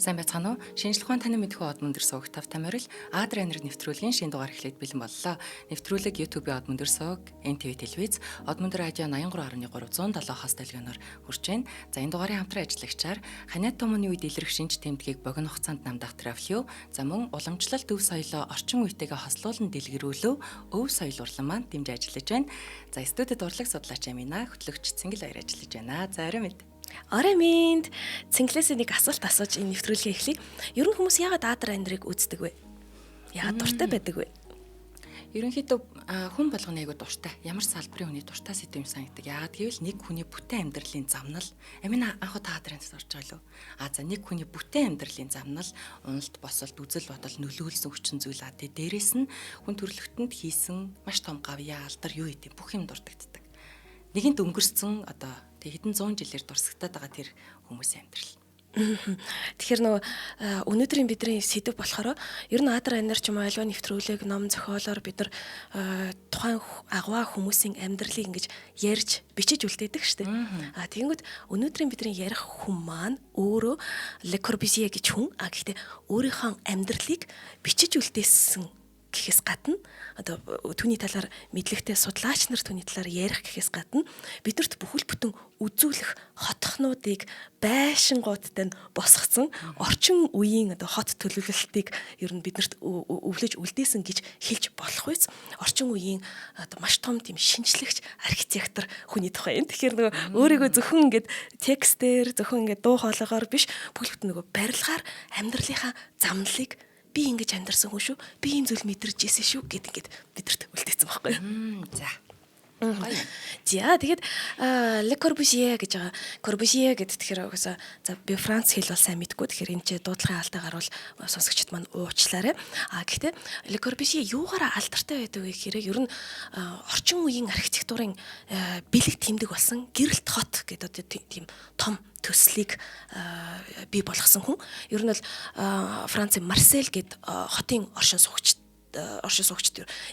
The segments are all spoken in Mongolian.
Сайн байцгаана уу? Шинжлэх ухааны танин мэдхүү од мөндөр сууг тав тамирал Адра энерги нэвтрүүлгийн шинэ дугаар эхлээд бэлэн боллоо. Нэвтрүүлэг YouTube-ийн од мөндөр сууг, NTV телевиз, од мөндөр радио 83.307 хос долгионоор хүрч байна. За энэ дугаарын хамтран ажиллагчаар ханиад томооны үед илэрх шинж тэмдгийг богино хугацаанд намдах трафио, за мөн уламжлалт өв соёлоо орчин үетэйгээ хослуулан дэлгэрүүлв өв соёл урлан маань дэмжиж ажиллаж байна. За студид урлаг судлаач Амина, хөтлөгч Цэнгэл баяр ажиллаж байна. За орой мэд. Орой минь Цэнгэлээс нэг асуулт асууж энэ нэвтрүүлгээ эхлэе. Ер нь хүмүүс яагаад Адра энергийг үздэг вэ? Яагаад дуртай байдаг вэ? Ерөнхийдөө хүн болгоны айгуу дуртай. Ямар салбарын хүний дуртай сэдв юм санагддаг. Яагаад гэвэл нэг хүний бүтэн амьдралын замнал. Амина анх удаа Адранд орж байгаа лөө. За нэг хүний бүтэн амьдралын замнал, уналт, босолт, үзэл бодол нөлөөлсөн хүчин зүйл аа. Дээрээс нь хүн төрөлхтөнд хийсэн маш том гавьяа алдар юу гэдэг бүх юм дурддагддаг. Нэгэнт өнгөрсөн одоо хэдэн зуун жилээр дурсагтаад байгаа тэр хүмүүсийн амьдрал. Тэгэхээр өнөөдрийн бидний сэдв болохоор ер нь Адра энерги юм альва нэвтрүүлэг ном зохиолоор бид нар тухайн агваа хүмүүсийн амьдралыг ингэж ярьж бичиж үлдээдэг шүү дээ. Тэгэнгүүт өнөөдрийн бидний ярих хүн маань өөрөө Le Corbusier гэж хүн. Гэхдээ өөрийнхөө амьдралыг бичиж үлдээсэн гэхээс гадна одоо түүний талаар мэдлэгтэй судлаач нар түүний талаар ярих гэхээс гадна биднэрт бүхэл бүтэн үзүүлэх хотхнуудыг байшингуудтай нь босгоцсон орчин үеийн одоо хот төлөвлөлтийг ер нь биднэрт өвлөж үлдээсэн гэж хэлж болох үйс орчин үеийн одоо маш том тийм шинжлэгч архитектор хүний тухай юм. Тэгэхээр өөрийгөө зөвхөн ингээд текстээр зөвхөн ингээд дуу хоолойгоор биш бүхэл бүтэн барилгаар амьдралынхаа замналыг би ингэж амьдарсан хүн шүү. Би ийм зүйл мэдэрч ирсэн шүү гэд бидэрт үлдээсэн байхгүй юу? За. За тэгээд Le Corbusier гэж байгаа. Corbusier гэдэг тэгэхээр угаасаа за би Франц хэл бол сайн мэдгүй. Тэгэхээр энэ ч дуудлагын алдаа гарвал сонсогчд маань уучлаарай. Гэхдээ Le Corbusier юугаараа алдартай байдаг вэ гэхээр ер нь орчин үеийн архитектурын бэлэг тэмдэг болсон гэрэлт хот гэдэг одоо тийм том төслийг бий болгосон хүн. Ер нь бол Францын Марсель гэдэг хотын оршин суугчид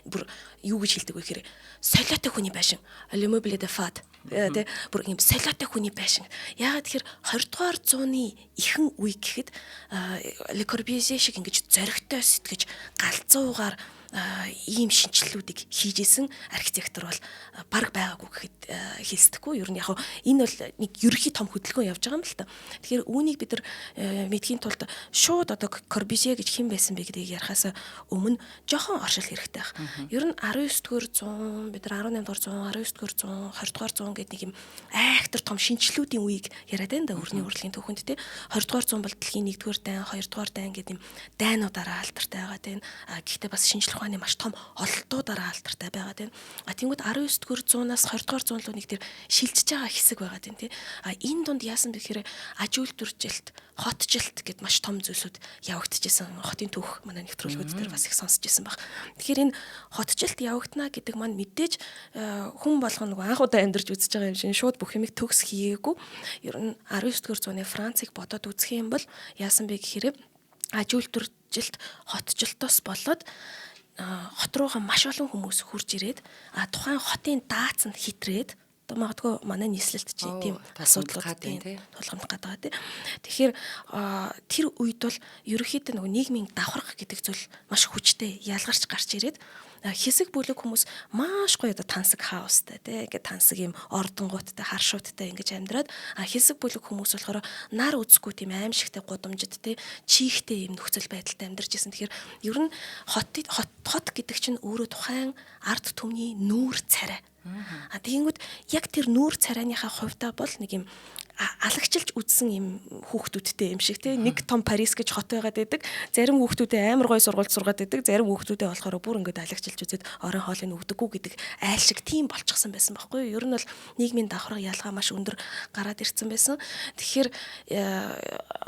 бүр юу гэж хэлдэг вэ гэхээр солиотой хүний байшин l'immeuble de fade тэ бүр юм солиотой хүний байшин. Яагаад тэгэхээр 20 дугаар зууны ихэнх үе гэхэд Le Corbusier шиг ингэж зоригтой сэтгэж галзуугаар ийм шинжилэлүүдийг хийж исэн архитектор бол баг байгаагүй гэхэд хэлсдэхгүй. Ер нь яг энэ бол нэг ерөнхий том хөдөлгөөн явж байгаа юм л та. Тэгэхээр үүнийг бид нар мэдхийн тулд шууд одоо Corbusier гэж хэн байсан бэ гэдгийг ярихаас өмнө жоохон оршил хэрэгтэй байх. Ер нь 19-р зуун, бид нар 18-р зуун, 19-р зуун, 20-р зуун гэдэг нэг юм айхтар том шинжилэлүүдийн үеийг яриад байна да өрний урлагийн түүхэнд те. 20-р зуун бол дэлхийн 1-р дайн, 2-р дайн гэдэг юм дайнуудаараа алдартай байгаа тийм. Гэхдээ бас шинжилгээ ухааны маш том ололтуудаараа алдартай байгаад байна. Тэнгүүд 19-р зуунаас 20-р зуун руу нэг тэр шилжиж байгаа хэсэг байгаад байна тий. Энэ дунд яасан бэ гэхээр аж үйлдвэржилт, хотжилт гэд маш том зүйлсүүд явагдчихсан. Хотын түүх манай нэвтрүүлгүүд дээр бас их сонсч байсан баг. Тэгэхээр энэ хотжилт явагдана гэдэг маань мэдээж хүн болгоно анх удаа амьдарч үзэж байгаа юм шиг шууд бүх юмыг төгс хийгээгүй. Ер нь 19-р зууны Францыг бодоод үзэх юм бол яасан бэ гэхээр аж үйлдвэржилт, хотжилтоос болоод хот руугаа маш олон хүмүүс хурж ирээд тухайн хотын даацанд хитрээд магадгүй манай нийслэлд чи тийм асуудлууд тулгамд гадаа тий. Тэгэхээр тэр үед бол ерөнхийдөө нийгмийн давхарх гэдэг зүйл маш хүчтэй ялгарч гарч ирээд хэсэг бүлэг хүмүүс маш гоё одоо тансаг хаустай тий ингээд тансаг юм ордонгуудтай харшууттай ингэж амьдраад хэсэг бүлэг хүмүүс болохоор нар үзэхгүй тийм аимшигтай гудамжид тий чийхтэй юм нөхцөл байдалтай амьдарч ирсэн. Тэгэхээр ер нь хот гэдэг чинь өөрөө тухайн ард түмний нүүр царай. Тэгэнгүүт яг тэр нүүр царайныхаа хувьдаа бол нэг юм алагчилж үзсэн юм хүүхдүүдтэй юм шиг тий нэг том Парис гэж хот байгаад байдаг. Зарим хүүхдүүдээ амар гоё сургуульд сургаад байдаг. Зарим хүүхдүүдээ болохоор бүр ингээд алагчилж үзээд орон хоолыг өгдөггүй гэдэг айл шиг тийм болчихсон байсан байхгүй юу? Ер нь бол нийгмийн давхар ялгаа маш өндөр гараад ирсэн байсан. Тэгэхээр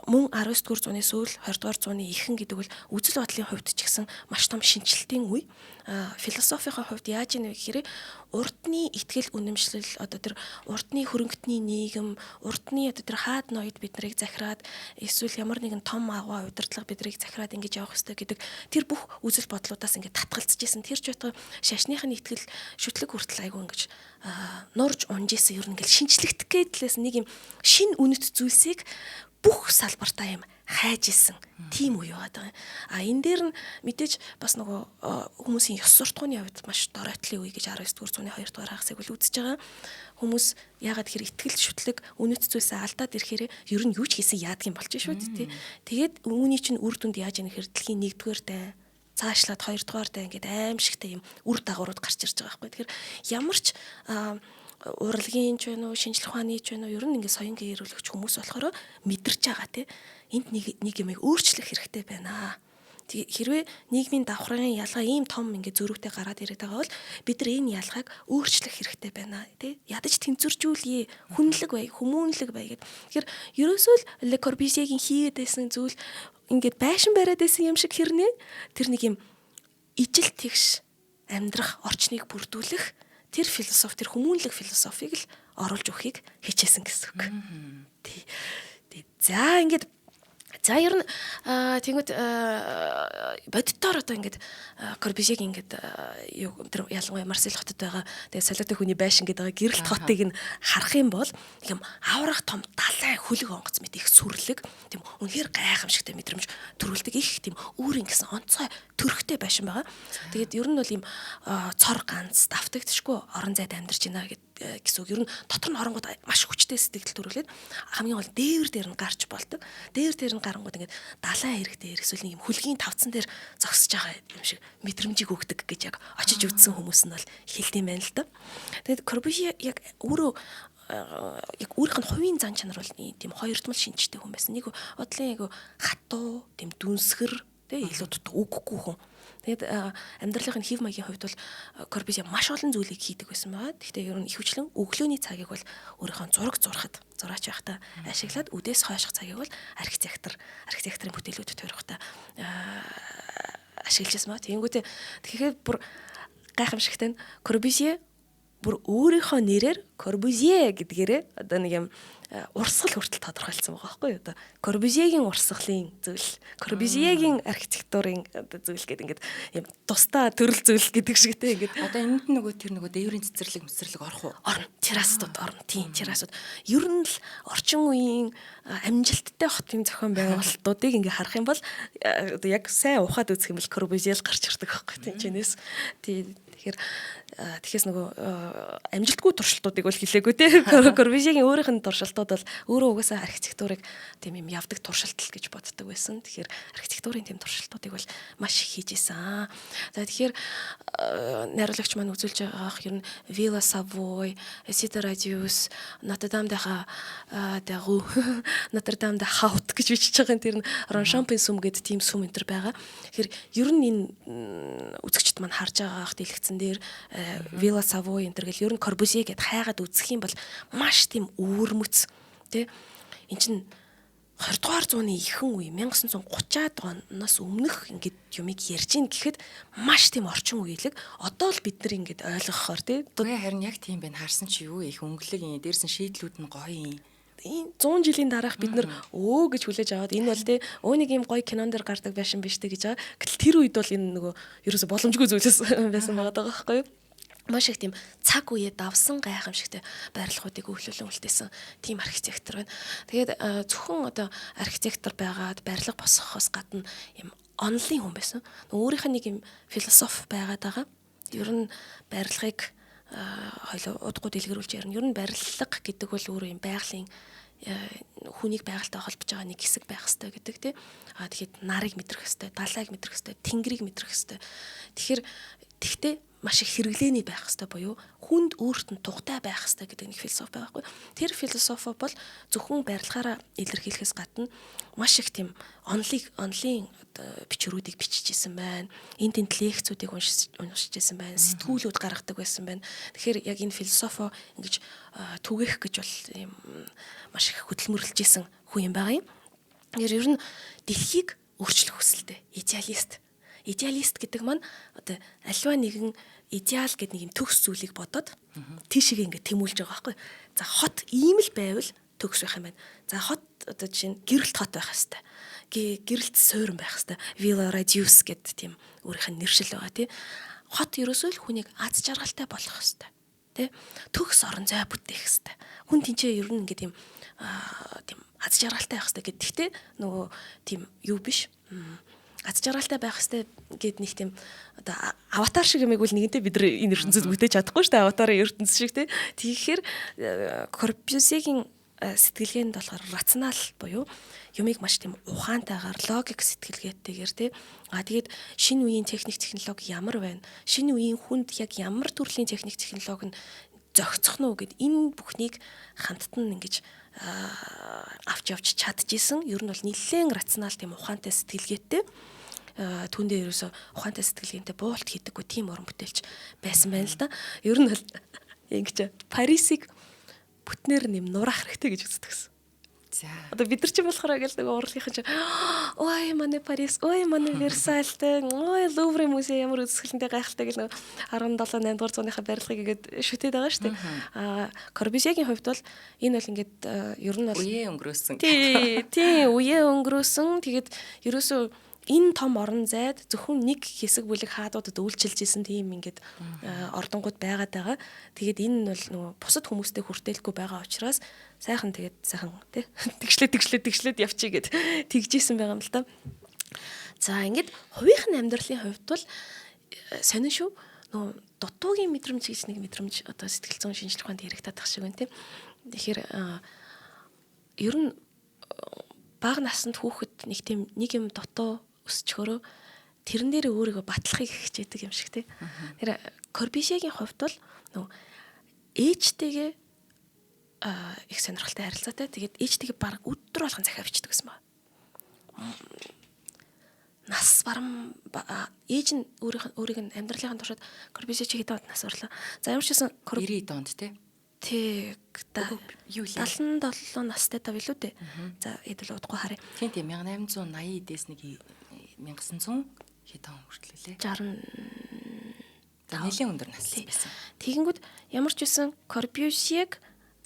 мөн 19-р зууны сүүл 20-р зууны ихэнх гэдэг бол үзэл бодлын хувьд ч гэсэн маш том шинжилтийн үе. Философийн хувьд яаж ийм вэ гэхээр урдны итгэл үнэмшлэл одоо тэр урдны хөрөнгөтний нийгэм, урдны одоо тэр хаад ноёд бид нарыг захираад эсвэл ямар нэгэн том агуу удирдлага бидрийг захираад ингэж явах хэрэгтэй гэдэг тэр бүх үзэл бодлуудаас ингээд татгалзаж исэн. Тэр ч байтугай шашныхын итгэл шүтлэг хүртэл айгүй ингэж нурж унж исэн. Ер нь ингээд шинжлэхдэх гэдлээс нэг юм шин үнэт зүйлсийг бүх салбартаа юм хайж исэн тийм үе байгаа. Энэ дээр нь мэдээж бас нөгөө хүмүүсийн ёс суртахууны хувьд маш доройтлын үе гэж 19-р зууны 2 дугаар хагасыг үл үзэж байгаа. Хүмүүс ягаад тэр итгэл шүтлэг үнэт зүйлсээ алдаад ирэхээр ер нь юу ч хийсэн яадаг юм болж шүү дээ. Тэгээд үүний чинь үр дүнд яаж яах хэрэг дэлхийн 1-р дай цаашлаад 2-р дай ингээд аимшигтай юм үр дагаврууд гарч ирж байгаа байхгүй. Тэгэхээр ямар ч урлагийн ч вэ нүү шинжлэх ухааны ч вэ нүү ер нь ингээд соёнгийн эрүүлэгч хүмүүс болохоор мэдэрч байгаа тий. Энд нэг юмыг өөрчлөх хэрэгтэй байна. Хэрвээ нийгмийн давхрын ялгаа ийм том ингээд зөрүүтэй гараад ирээд байгаа бол бид нар энэ ялгааг өөрчлөх хэрэгтэй байна тий. Ядаж тэнцвэржүүлье, хүнлэг бай, хүмүүнлэг бай гэдэг. Тэгэхээр ерөөсөө л Le Corbusier-гийн хийгээд байсан зүйл ингээд байшин бариад байсан юм шиг хэрнээ тэр нэг юм ижил тэгш амьдрах орчныг бүрдүүлэх тэр философи, тэр хүмүүнлэг философиг л оруулж өгөхийг хичээсэн гэсэн үг. Тий. За ингээд ер нь тэгвэл боддоор одоо ингээд Корбюзьег ингээд юу тэр ялангуяа Марсель хотод байгаа тэгээ солиотой хүний байшин гэдэг байгаа гэрэлт хотыг нь харах юм бол юм аврах том далайн хөлөг онгоц мэт их сүрлэг тийм үнэхээр гайхамшигтай мэдрэмж төрүүлдэг их тийм өөрийн гэсэн онцгой төрхтэй байшин байгаа. Тэгээд ер нь бол юм цор ганц давтагдчихгүй орон зайд амьдарч байна гэсэн үг. Ер нь дотор нь оронгууд маш хүчтэй сэтгэл төрүүлээд хамгийн гол дээвэр дээр нь гарч болдог. Дээвэр дээр нь гарангууд ингээд далайн хэрэг дээр эсвэл нэг юм хүлгийн тавцан дээр зогсож байгаа юм шиг мэдрэмжийг өгдөг гэж яг очиж үзсэн хүмүүс нь бол хэлдэм байна л да. Тэгээд Корбюзье яг өөрөө яг өөрийнх нь хувийн зан чанар бол тийм хоёрдмал шинжтэй хүн байсан. Нэг бодлын яг хатуу, тийм дүнсгэр, тэг илүү дутуу үггүй хүн. Тэгээд амьдралын хэв маягийн хувьд бол Корбюзье маш олон зүйлийг хийдэг байсан байгаа. Гэхдээ ер нь ихэвчлэн өглөөний цагийг бол өөрийнхөө зураг зурхад зураач байхдаа ашиглаад үдээс хойших цагийг бол архитекторын бүтээлүүдэд тойрохтой ашиглаж байсан ба. Тэгэхээр бүр гайхамшигтай нь Корбюзье бүр өөрийнхөө нэрээр Корбюзье гэдгээрээ одоо нэг юм урсгал хүртэл тодорхойлсон байгаа байхгүй юу? Одоо Корбюзьегийн урсгалын зүйл, Корбюзьегийн архитектурын одоо зүйл гэдэг ингээд юм тусдаа төрөл зүйл гэдэг шигтэй ингээд одоо энэнд нөгөө тэр нөгөө дээврийн цэцэрлэг орох уу? Орно. Террасууд орно. Тийм, террасууд. Ер нь л орчин үеийн амжилттай хотын зохион байгуулалтуудыг ингээд харах юм бол одоо яг сайн ухаад үзэх юм бол Корбюзье л гарч ирдэг байхгүй тийм чинээс. Тэгэхээр нөгөө амжилтгүй туршилтуудыг бол хэлээгүй те. Корбюзьегийн өөрийнх нь туршилтууд бол өөрөө угаасаа архитектурыг тийм юм явдаг туршилтал гэж боддог байсан. Тэгэхээр архитектурын тийм туршилтуудыг бол маш их хийж исэн. За тэгэхээр найруулагч маань үзүүлж байгаах ер нь Villa Savoy, Cité Radius, Notre-Dame-de-Haut гэж бичиж байгаа юм. Тэр нь Ronchampin сүм гэдэг тийм сүм энэ төр байгаа. Тэгэхээр ер нь энэ үзэгчд маань харж байгаах дэлгэцэн дээр Villa Savoy энэ төр гэл ер нь Корбюзье гэд хайгаад үзэх юм бол маш тийм өвөрмөц тий. Энд чинь 20 дугаар зууны ихэнх үе 1930-аад оноос өмнөх ингээд юмыг ярьж ийн гэхэд маш тийм орчин үеэлэг одоо л бид нар ингээд ойлгохоор тий. Үгүй харин яг тийм байна. Харсан чи юу их өнгөлөг юм. Дээрсэн шийдлүүд нь гоё юм. Энэ 100 жилийн дараах бид нар гэж хүлээж аваад энэ бол тий нэг юм гоё кинон дэр гардаг байшин биш тий гэж байгаа. Гэтэл тэр үед бол энэ нөгөө ерөөсө боломжгүй зүйлс байсан байгаа даа байхгүй юу? Маш их тийм цаг үе давсан гайхамшигтай байрлалуудыг өглөөлөн үлдээсэн тийм архитектор байна. Тэгээд зөвхөн одоо архитектор байгаад барилга босгохоос гадна юм онлын хүн байсан. Өөрийнх нь нэг юм философи байгаад байгаа. Ер нь барилгыг хоёул удахгүй дэлгэрүүлж ярина. Ер нь барилга гэдэг бол өөрөө юм байгалийн хүнийг байгальтай холбож байгаа нэг хэсэг байх хэрэгтэй гэдэг тий. Тэгэхэд нарыг мэдрэх хэрэгтэй, далайг мэдрэх хэрэгтэй, тэнгэрийг мэдрэх хэрэгтэй. Тэгэхдээ маш их хэрэглээний байх хэрэгтэй буюу хүнд өөрт нь тугтай байх хэрэгтэй гэдэг нэг философи байхгүй. Тэр философи бол зөвхөн барилгаараа илэрхийлэхээс гадна маш их тийм онлын бичвэрүүдийг бичижсэн байна. Энд тент лекцүүдийг уншижсэн байна. Сэтгүүлүүд гаргадаг байсан байна. Тэгэхээр яг энэ философи ингэж түгээх гэж бол юм маш их хөдөлмөрлөжсэн хүн юм байгаа юм. Ер нь дэлхийг өөрчлөх хүсэлтэй идеалист. Идеалист гэдэг маань одоо альва нэгэн идеал гэдэг нэг юм төгс зүйлийг бодоод тийшээ ингээд тэмүүлж байгаа байхгүй. За хот ийм л байвал төгс байх юм байна. За хот одоо жишээ нь гэрэлт хот байх хэвээр. Гэрэлт суурин байх хэвээр. Villa Radius гэдэг тийм өөрийнх нь нэршил байгаа тий. Хот ерөөсөө л хүнийг аз жаргалтай болгох хэвээр. Тэ төгс орон зай бүтээх хэвээр. Хүн тэнцээ ер нь ингээд тийм аз жаргалтай байх хэвээр гэдэг. Гэхдээ нөгөө тийм юу биш. Аз жаргалтай байх хэвээр гээд нэг тийм одоо аватар шиг юмэг үл нэгэнтээ бид нар энэ ертөнцид бүтээж чадахгүй шүү дээ. Аватарын ертөнц шиг тий. Тэгэхээр Корбюзегийн сэтгэлгээнд болохоор рационал буюу юмыг маш тийм ухаантайгаар логик сэтгэлгээтэйгээр тий. Тэгээд шинэ үеийн техник технологи ямар байна? Шинэ үеийн хүнд яг ямар төрлийн техник технологи нь зохицох нь гэд энэ бүхнийг хамтд нь ингэж авч явж чадчихсэн. Ер нь бол нэлээд рационал тийм ухаантай сэтгэлгээтэй. Түүндээ ерөөсө ухаантай сэтгэлгээтэй буулт хийдэггүй тийм уран бүтээлч байсан байна л да. Ер нь бол ингэж Парисыг бүтнээр нэм нураах хэрэгтэй гэж үздэг гэсэн. За. Одоо бид нар ч болохоор агил нэг урлагийнхан чинь ой манай Парис, ой манай Версальтай, ой Лувр музей ямар үзэсгэлэнтэй гайхалтай гэл 17 8 дугаар зууныхаа барилгыг ингээд шүтээд байгаа шүү дээ. Корбюзегийн хувьд бол энэ бол ингээд ер нь бол үеэ өнгөрөөсөн. Тий, үеэ өнгөрөөсөн. Тэгээд ерөөсөө энэ том орон зайд зөвхөн нэг хэсэг бүлэг хаадуудад үйлчилж исэн тийм ингээд ордонгууд байгаад байгаа. Тэгээд энэ нь бол нөгөө бусад хүмүүстэй хүртээлэхгүй байгаа учраас сайхан тэгээд сайхан тий тэгшлээд явчих гээд тэгжсэн байгаа юм л та. За ингээд хувийнх нь амьдралын хувьд бол сонин шүү. Нөгөө дутуугийн мэдрэмж гэж нэг мэдрэмж одоо сэтгэл зүйн шинжилгээ ухаанд хэрэгтээд тах шиг байна тий. Тэгэхээр ер нь бага наснд хүүхэд нэг юм дутуу өсчгөрөө тэрэн дээр өөрийгөө батлахыг хичээдэг юм шиг тий. Тэр Корбюзегийн хувьд бол нөгөө ээжтэйгээ их сонирхолтой харилцаатай. Тэгээд ээжтэйгээ баг өдөр болгон захиа бичдэг гэсэн ба. Нас барам ээж нь өөрийг нь амьдралынхаа туршид Корбюзе чи хэдэн нас орлоо. За ямар ч гэсэн 90 донд тий. Тэг юу л 77 настай тав илүү дээ. За хэдэл удахгүй харъя. Тийм 1880 эдээс нэг 1900 хэдэн хүртэл лээ. 60 За нэлийн өндөр настай байсан. Тэгэнгүүт ямар ч үсэн Корбюзег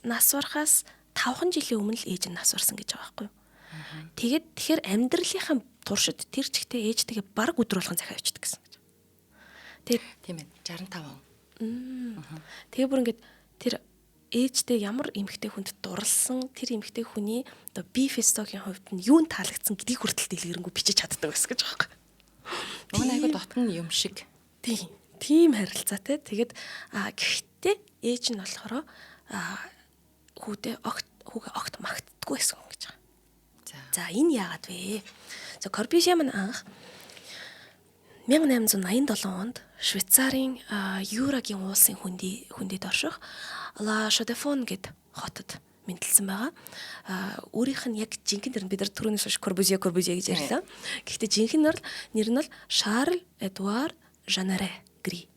нас барахаас 5 жилийн өмнө л ээж нь нас барсан гэж байгаа байхгүй юу. Тэгээд тэгэхээр амьдралынхаа туршид тэр чигтээ ээжтэйгээ баг өдөр болгон захиа явчихдаг гэсэн гэж. Тийм ээ 65 он. Тэгээ бүр ингээд тэр ээжтэй ямар эмэгтэй хүнд дурлсан тэр эмэгтэй хүний одоо би фистогийн хувьд нь юунд таалагдсан гэдгийг хүртэл дэлгэрэнгүй бичиж чаддаг байсан гэж байгаа юм. Нөгөө айгу дотн юм шиг. Тийм харилцаатай. Тэгээд гэхдээ ээж нь болохоор хүүгээ огт магтдаггүй байсан гэж байгаа. За энэ яагаад вэ? За Корбюзе маань анх 1887 онд Швейцарын Юрагийн уулсын хүндийд орших Ла Шодефон гэд хотод мэндэлсэн байгаа. Өөрийнх нь яг жинхэнэ нэр нь бид нар түрүүнээс хойш Корбюзе гэж ярьлаа. Гэхдээ жинхэнэ нэр нь бол Шарл Эдуар Жанаре Гри.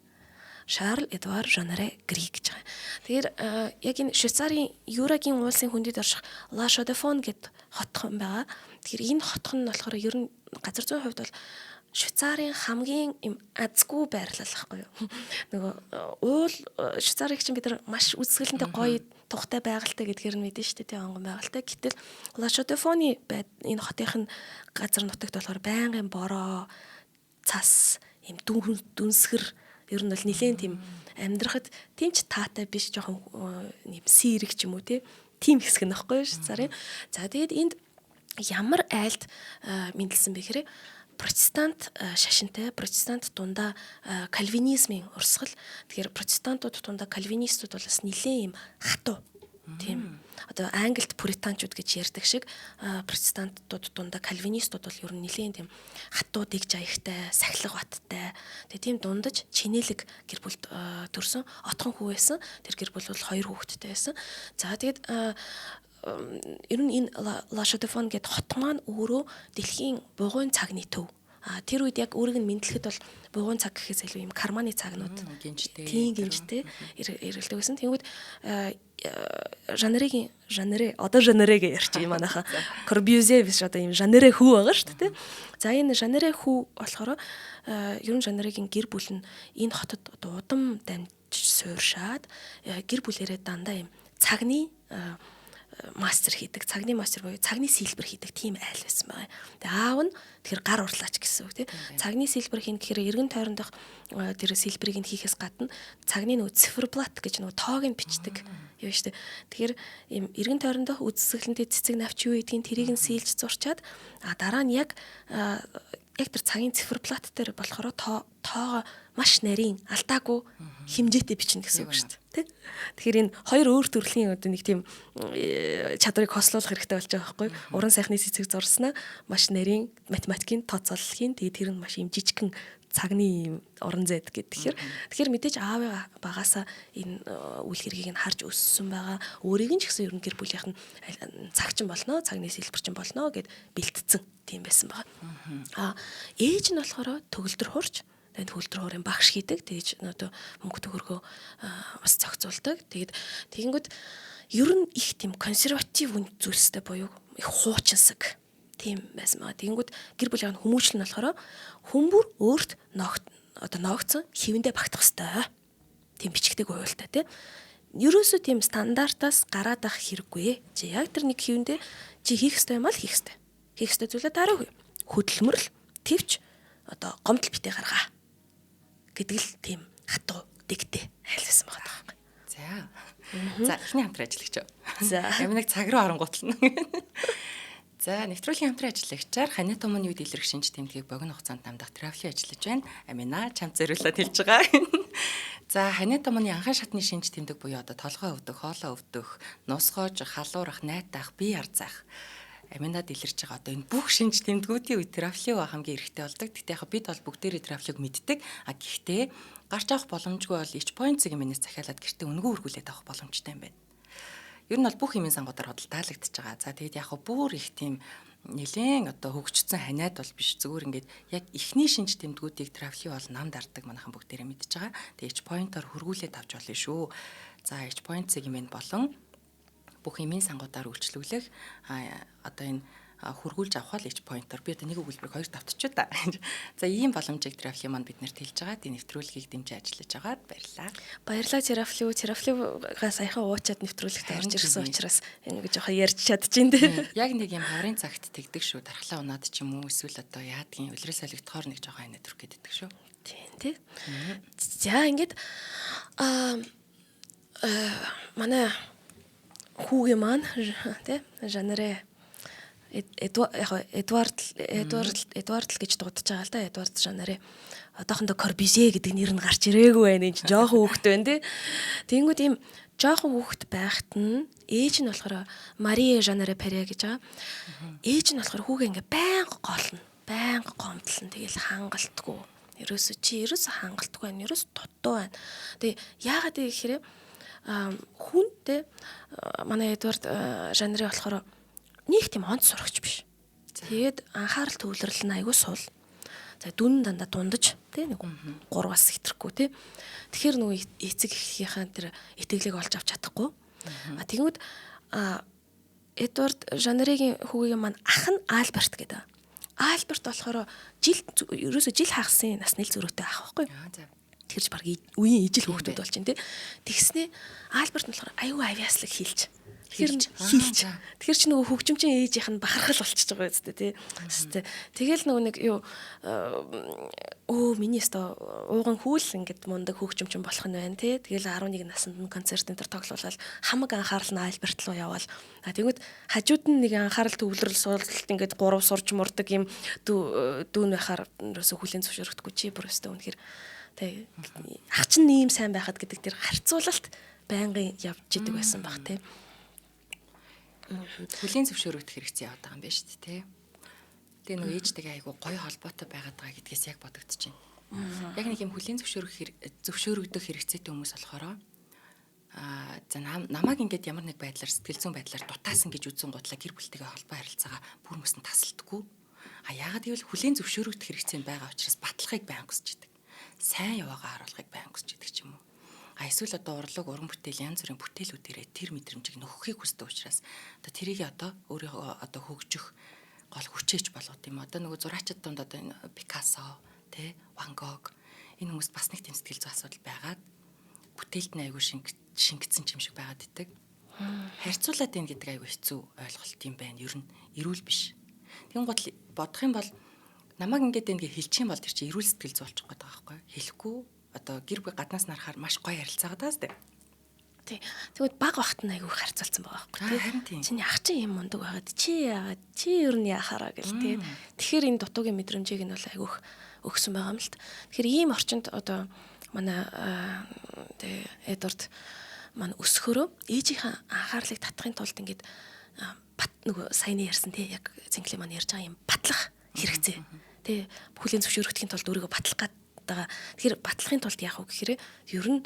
Шарл Эдуар Жанаре Гри гэж байгаа. Тэгэхээр яг энэ Швейцарын Юрагийн уулсын хүндийд орших Ла Шодефон гэд хотхон байгаа. Тэгэхээр энэ хотхон нь болохоор ер нь газар зүйн хувьд бол Швейцарын хамгийн юм азгүй байрлал байхгүй юу. Нөгөө уул Швейцарыг чинь бид нар маш үзэсгэлэнтэй гоё тухтай байгальтай гэдгээр нь мэдэн шүү дээ, онгон байгальтай. Гэтэл Ла Шодефоны энэ хотынх нь газар нутагт болохоор байнгын бороо, цас, юм дүнсгэр ер нь бол нэлээд тийм амьдрахад тийм ч таатай биш жоохон юм сэрэг ч юм уу тийм хэсэг нөхгүй Швейцарын. За тэгээд энд ямар айлд мэдлсэн бэ гэхээр протестант шашинтай, протестант дундаа кальвинизмын урсгал. Тэгэхээр протестантууд дундаа кальвинистууд бол бас нэлээд юм хатуу. Тийм. Одоо Англид пуританчууд гэж ярьдаг шиг протестантууд дундаа кальвинистууд бол ер нь нэлээд тийм хатуу дэгж аягтай, сахилга баттай. Тэгээ тийм дундаж чинэлэг гэр бүлд төрсөн отхон хүү байсан. Тэр гэр бүл бол 2 хүүхэдтэй байсан. За тэгээд ер нь энэ Ла Шодефон гэдэг хот маань өөрөө дэлхийн бугуун цагны төв. Тэр үед яг өөрийг нь мэдлэхэд бол бугуун цаг гэхээс илүү юм карманы цагнууд гинжтэй эргэлдэг байсан. Тэнгүүд жанрэ гэж ярьчих юм манайха. Корбюзе биш одоо юм жанрэ хүү байгаа шүү дээ. За энэ жанрэ хүү болохоор ер нь жанрыгийн гэр бүл нь энэ хотод одоо удам дамжиж сууршаад гэр бүлэрээ дандаа юм цагны мастер хийдэг, цагны мастер буюу цагны сэлбэр хийдэг тийм айл байсан байгаа. Тэгээ аав нь тэр гар урлаач гэсэн үг тийм. Цагны сэлбэр хийн гэхээр эргэн тойрондох тэр сэлбэрийг нь хийхээс гадна цагны нөгөө циферблат гэж нөгөө тоог нь бичдэг юм шүү дээ. Тэгэхээр ийм эргэн тойрондох үзэсгэлэнтэй цэцэг навч юу гэдгийг тэрийг нь сэлж зурчаад дараа нь яг тэр цагийн циферблат дээр болохоор тоогоо маш нарийн алдаагүй хэмжээтэй бичнэ гэсэн үг шүү дээ. Тэгэхээр энэ хоёр өөр төрлийн одоо нэг тийм чадварыг хослуулах хэрэгтэй болж байгаа байхгүй. Уран сайхны цэцэг зурснаа маш нарийн математикийн тооцооллын тэгээд тэр нь маш юм жижигхэн цагны уран зайд гэдэг. Тэгэхээр мэдээж аавын багаасаа энэ үйл хэргийг нь харж өссөн байгаа. Өөрийг нь ч гэсэн ер нь гэр бүлийнх нь цагчин болно, цагны сэлбэрчин болно гэд бэлтцсэн тийм байсан байгаа. Ээж нь болохоор төгөлдөр хурж төгөлдөр хуурын багш хийдэг. Тэгэж одоо мөнгө төгрөгөө бас зохицуулдаг. Тэгэнгүүт ер нь их тийм консерватив үн зүйлстэй буюу их хуучинсаг тийм байсан байгаа. Тэгэнгүүт гэр бүлийн хүмүүжил нь болохоор хүмүүр өөрт ноогдсон хэвэндээ багтах хэвээр тийм бичгтэйг уйлтай тийм. Ерөөсөө тийм стандартаас гараад ах хэрэггүй. Чи яг тэр нэг хэвэндээ чи хийх хэвээр юм бол хийх хэвээр. Хийх хэвээр зүйлээ дараагүй. Хөдөлмөрл твч одоо гомдол битээ гаргаа гэдэг л тийм хатуу дэгтэй айлсан байгаа байхгүй. За эхний хамтран ажиллагч. За ямар нэг цаг руу оронгуутлна. За нэвтрүүлгийн хамтран ажиллагчаар Хани Томоны үед илэрх шинж тэмдгийг богино хугацаанд дамжих трафикийн ажиллаж байна. Амина чамд зориулаад хэлж байгаа. За Хани Томоны анхан шатны шинж тэмдэг буюу одоо толгой өвдөх, хоолой өвдөх, нусгоож, халуурах, найтах, бие арзах Аминад илэрч байгаа одоо энэ бүх шинж тэмдгүүдийн үед трафик хамгийн эрхтэй болдог. Тэгтээ яг бид бол бүгдээрээ трафик мэддэг. Гэхдээ гарч авах боломжгүй бол ич поинтсыг минээс захиалаад гэртээ өнгөө үргүүлээд авах боломжтой юм байна. Ер нь бол бүх юмын сангуудаар худалдаалагдчихж байгаа. За тэгээд яг бүр их тийм нэлээд одоо хөгжсөн ханиад бол биш. Зүгээр ингээд яг эхний шинж тэмдгүүдийг трафик бол нам дарддаг манайхан бүгдээрээ мэдж байгаа. Тэгээд ич поинтоор хөргүүлээд авч болно шүү. За ич поинтсыг минь болон бүх имийн сангуудаар үйлчлүүлэх одоо энэ хөргүүлж авах л ич поинтер би одоо нэг өгүүлбэрийг хоёр давтчихё да. За ийм боломжийг трафик маань биднэрт хэлж байгаа. Тийм нэвтрүүлгийг дэмжиж ажиллаж байгаад баярлалаа. Баярлалаа трафикгаа саяхан уучаад нэвтрүүлэгт орж ирсэн учраас ингэж яхаа ярьж чадчихээн дээ. Яг нэг юм хаврын цагт тэгдэг шүү. Дархлаа унаад ч юм уу эсвэл одоо яадгийн улирал солигдохоор нэг жоохон ханаа төрөх гэдэг шүү. Тийм тий. За ингэж манай хүүгийн маань тий жанрэ Эдуард гэж дуудаж байгаа л да. Эдуард жанрэ одоохондоо Корбюзье гэдэг нэр нь гарч ирээгүй байна. Энд жоохон хүүхэд байна тий. Тэнгүүд ийм жоохон хүүхэд байхад нь ээж нь болохоор Мари жанрэ Паре гэж байгаа. Ээж нь болохоор хүүгээ ингээ байнга голно, байнга гомдлон тэгэл хангалтгүй. Ерөөсө хангалтгүй байна. Ерөөсө дутуу байна. Тэгээ яагаад гэхээр хүнтэй манай Эдуард жанры болохоор нэг тийм онц сурагч биш. Тэгээд анхаарал төвлөрөл нь айгүй сул. За дүн дандаа дундаж тий нэг 3-аас хэтрэхгүй тий. Тэгэхээр нөгөө эцэг эхийнхээ тэр итгэлийг олж авч чадахгүй. Тэгмэд Эдуард жанрыгийн хүүгийн маань ах нь Альберт гэдэг. Альберт болохоор ерөөсө жил хагасан насны зөрүүтэй ах байхгүй. Тэрж баг үеийн ижил хүүхдүүд болж байна тий. Тэгснээ Альберт нь болохоор аюу авиаслаг хийлж. Тэгэхээр чи нөгөө хөгжимчин ээжийнх нь бахархал болчихж байгаа үстэй тий. Тэгэл нөгөө нэг юу миний өстө ууган хүүл ингээд мундаг хөгжимчин болох нь байна тий. Тэгэл 11 наснд нь концерт энэ төр тоглуулаад хамаг анхаарал нь Альберт руу яваал. Тэгвэл хажууд нь нэг анхаарал төвлөрөл суулт ингээд 3 сурж мурдаг юм дүүн байхаар ерөөсө хүлийн зөвшөөрөхдөггүй чи бүр өстө үнэхээр тий. Ах чинь ийм сайн байхад гэдэг тэр харьцуулалт байнгын явж идэг байсан баг тий. Хүлийн зөвшөөрөгдөх хэрэгцээ яваад байгаа юм байна шүү дээ тий. Тэгээ нөгөө ээжтэйгээ айгу гоё холбоотой байгаад байгаа гэдгээс яг бодогдож байна. Яг нэг юм хүлийн зөвшөөрөгдөх хэрэгцээтэй хүмүүс болохоор за намайг ингээд ямар нэг байдлаар сэтгэл зүйн байдлаар дутаасан гэж үзэн готлаа гэр бүлтэйгээ холбоо харилцаагаа бүр мөсөн тасалдаггүй. Яагаад гэвэл хүлийн зөвшөөрөгдөх хэрэгцээ байгаа учраас баталгааг байн хүсэж идэг. Сайн яваагаа харуулахыг байн хүсэж идэг ч юм уу. Эсвэл одоо урлаг уран бүтээл янз бүрийн бүтээлүүдээрээ тэр мэдрэмжийг нөхөхийг хүсдэг учраас одоо тэрийг одоо өөрийгөө одоо хөгжих гол хүчээж болгоод юм. Одоо нөгөө зураачид донд одоо энэ Пикассо, тэ Ван Гог энэ хүмүүс бас нэг тийм сэтгэл зүйн асуудал байгаад бүтээлд нь айгүй шингэсэн юм шиг байгаад идэг. Харьцуулаад байна гэдэг айгүй хэцүү ойлголт юм байна. Ер нь эрүүл биш. Тэгэн гол бодох юм бол намайг ингээд ингээ хэлчих юм бол тэр чинь эрүүл сэтгэл зүйч болчих гээд байгаа байхгүй. Хэлэхгүй одоо гэр бүл гаднаас нарахаар маш гоё харилцаагаа таас дээ. Тий. Тэгвэл баг багт нь айгүй харьцуулсан байгаа байхгүй тий. Харин тийм. Чиний ах чинь юм мундаг байгаад чи яагаад чи ер нь яхаараа гэл тий. Тэгэхээр энэ дутуугийн мэдрэмжийг нь бол айгүйх өгсөн байгаа юм л та. Тэгэхээр ийм орчинд одоо манай тий Эдвард маань өсөхөрөө ээжийнхээ анхаарлыг татахын тулд ингээд бат нөгөө саяны ярьсан тий яг зинхлээ маань ярьж байгаа юм батлах хэрэгцээ. Тий бүхлийн зөвшөөрөгдөхийн тулд өөрийгөө батлах гээд байгаа. Тэгэхээр батлахын тулд яах вэ гэхээр ер нь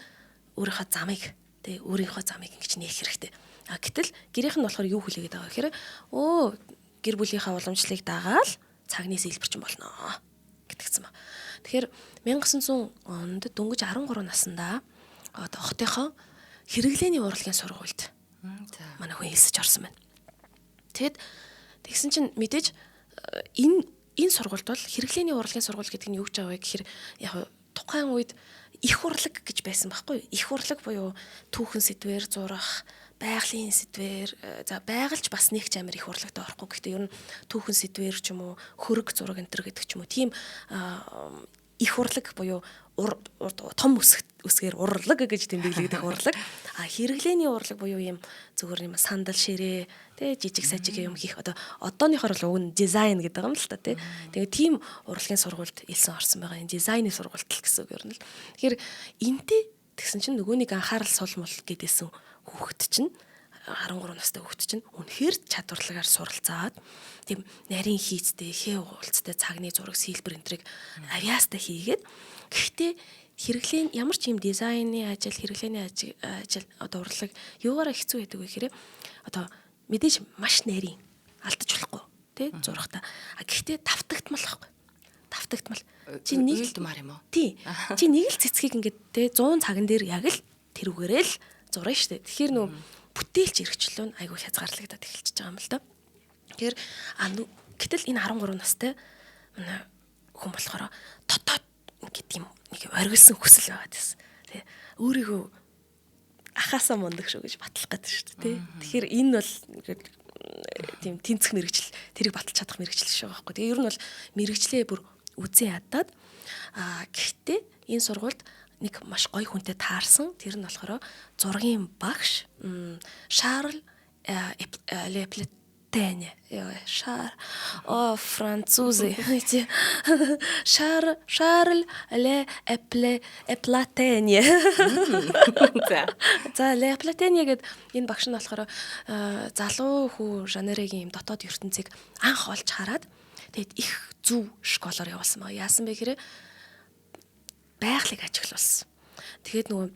өөрийнхөө замыг тий өөрийнхөө замыг ингэж нээх хэрэгтэй. А гэтэл гэрийнх нь болохоор юу хүлээгээд байгаа гэхээр гэр бүлийнхаа уламжлалыг дагаал цагны сэлбэрчин болно гэтгцэн ба. Тэгэхээр 1900 онд дөнгөж 13 наснда одоо хотынхоо хэрэглээний урлагийн сургуульд манай хүн хэлсэж орсон байна. Тэгсэн чинь мэдээж энэ сургуульд бол хэрэглээний урлагийн сургууль гэдэг нь юу гэж байгаа вэ гэхээр яг тухайн үед их урлаг гэж байсан байхгүй юу? Их урлаг буюу түүхэн сэдвэр зурах, байгалийн сэдвэр, за байгаль ч бас нэг ч амар их урлагтай орохгүй. Гэхдээ ер нь түүхэн сэдвэр ч юм уу, хөрөг зураг энэ төр гэдэг ч юм уу. Тийм их урлаг буюу том үсгээр урлаг гэж тэмдэглэгдэх урлаг. А хэрэглээний урлаг буюу юм зүгээр юм сандал ширээ, тэ жижиг сажиг юм хийх одооныхоор л уг нь дизайн гэдэг юм л та тий. Тэгээ тийм урлагийн сургуульд илсэн орсон байгаа. Энэ дизайны сургуульд л гэсэн үг юм л. Тэгэхээр энтэй тэгсэн чинь нөгөөнийг анхаарал сулмал гэдээсэн хүүхэд чинь 13 настай хүүхэд чинь үнэхээр чадварлагаар суралцаад тийм нарийн хийцтэй, хээ уулцтай цагны зураг сэлбэр энтрийг авьяастай хийгээд гэхдээ хэрэглэн ямар ч юм дизайны ажил, хэрэглээний ажил одоо урлаг юугаараа хэцүү байдаг вэ гэхээр одоо мэдээж маш нарийн алдаж болохгүй тий зурхтаа. А гэхдээ давтагдмал байхгүй. Давтагдмал. Чи нэг л дмаар юм уу? Тий. Чи нэг л цэцгийг ингээд тий 100 цаган дээр яг л тэрүүгээрээ л зурна шүү дээ. Тэгэхээр нөө бүтээлч эрхчлөө нь айгүй хязгаарлагдаад эхэлчихэж байгаа юм л да. Тэгэхээр гэтэл энэ 13 настай манай хүн болохоор дотоод гэдэг юм нэг оргилсон хүсэл байгаад байсан. Тэ өөрийгөө ахаасаа мундаг шүү гэж батлах гэдэг шүү дээ. Тэгэхээр энэ бол тийм тэнцэх мэрэгжил тэрийг баталж чадах мэрэгжил шүү байхгүй. Тэгээ ер нь бол мэрэгжлээ бүр үзэн ядаад гэхдээ энэ сургуульд нэг маш гоё хүнтэй таарсан. Тэр нь болохоор зургийн багш Шарл Леплатене. Французи. Шарл Леплатене. За Леплатене гэдэг энэ багш нь болохоор залуу хүү жанрын юм дотоод ертөнцийг анх олж хараад тэгэд их зөв школоор явуулсан байгаа. Яасан бэ гэхээр байгалыг ажиглуулсан. Тэгээд нөгөө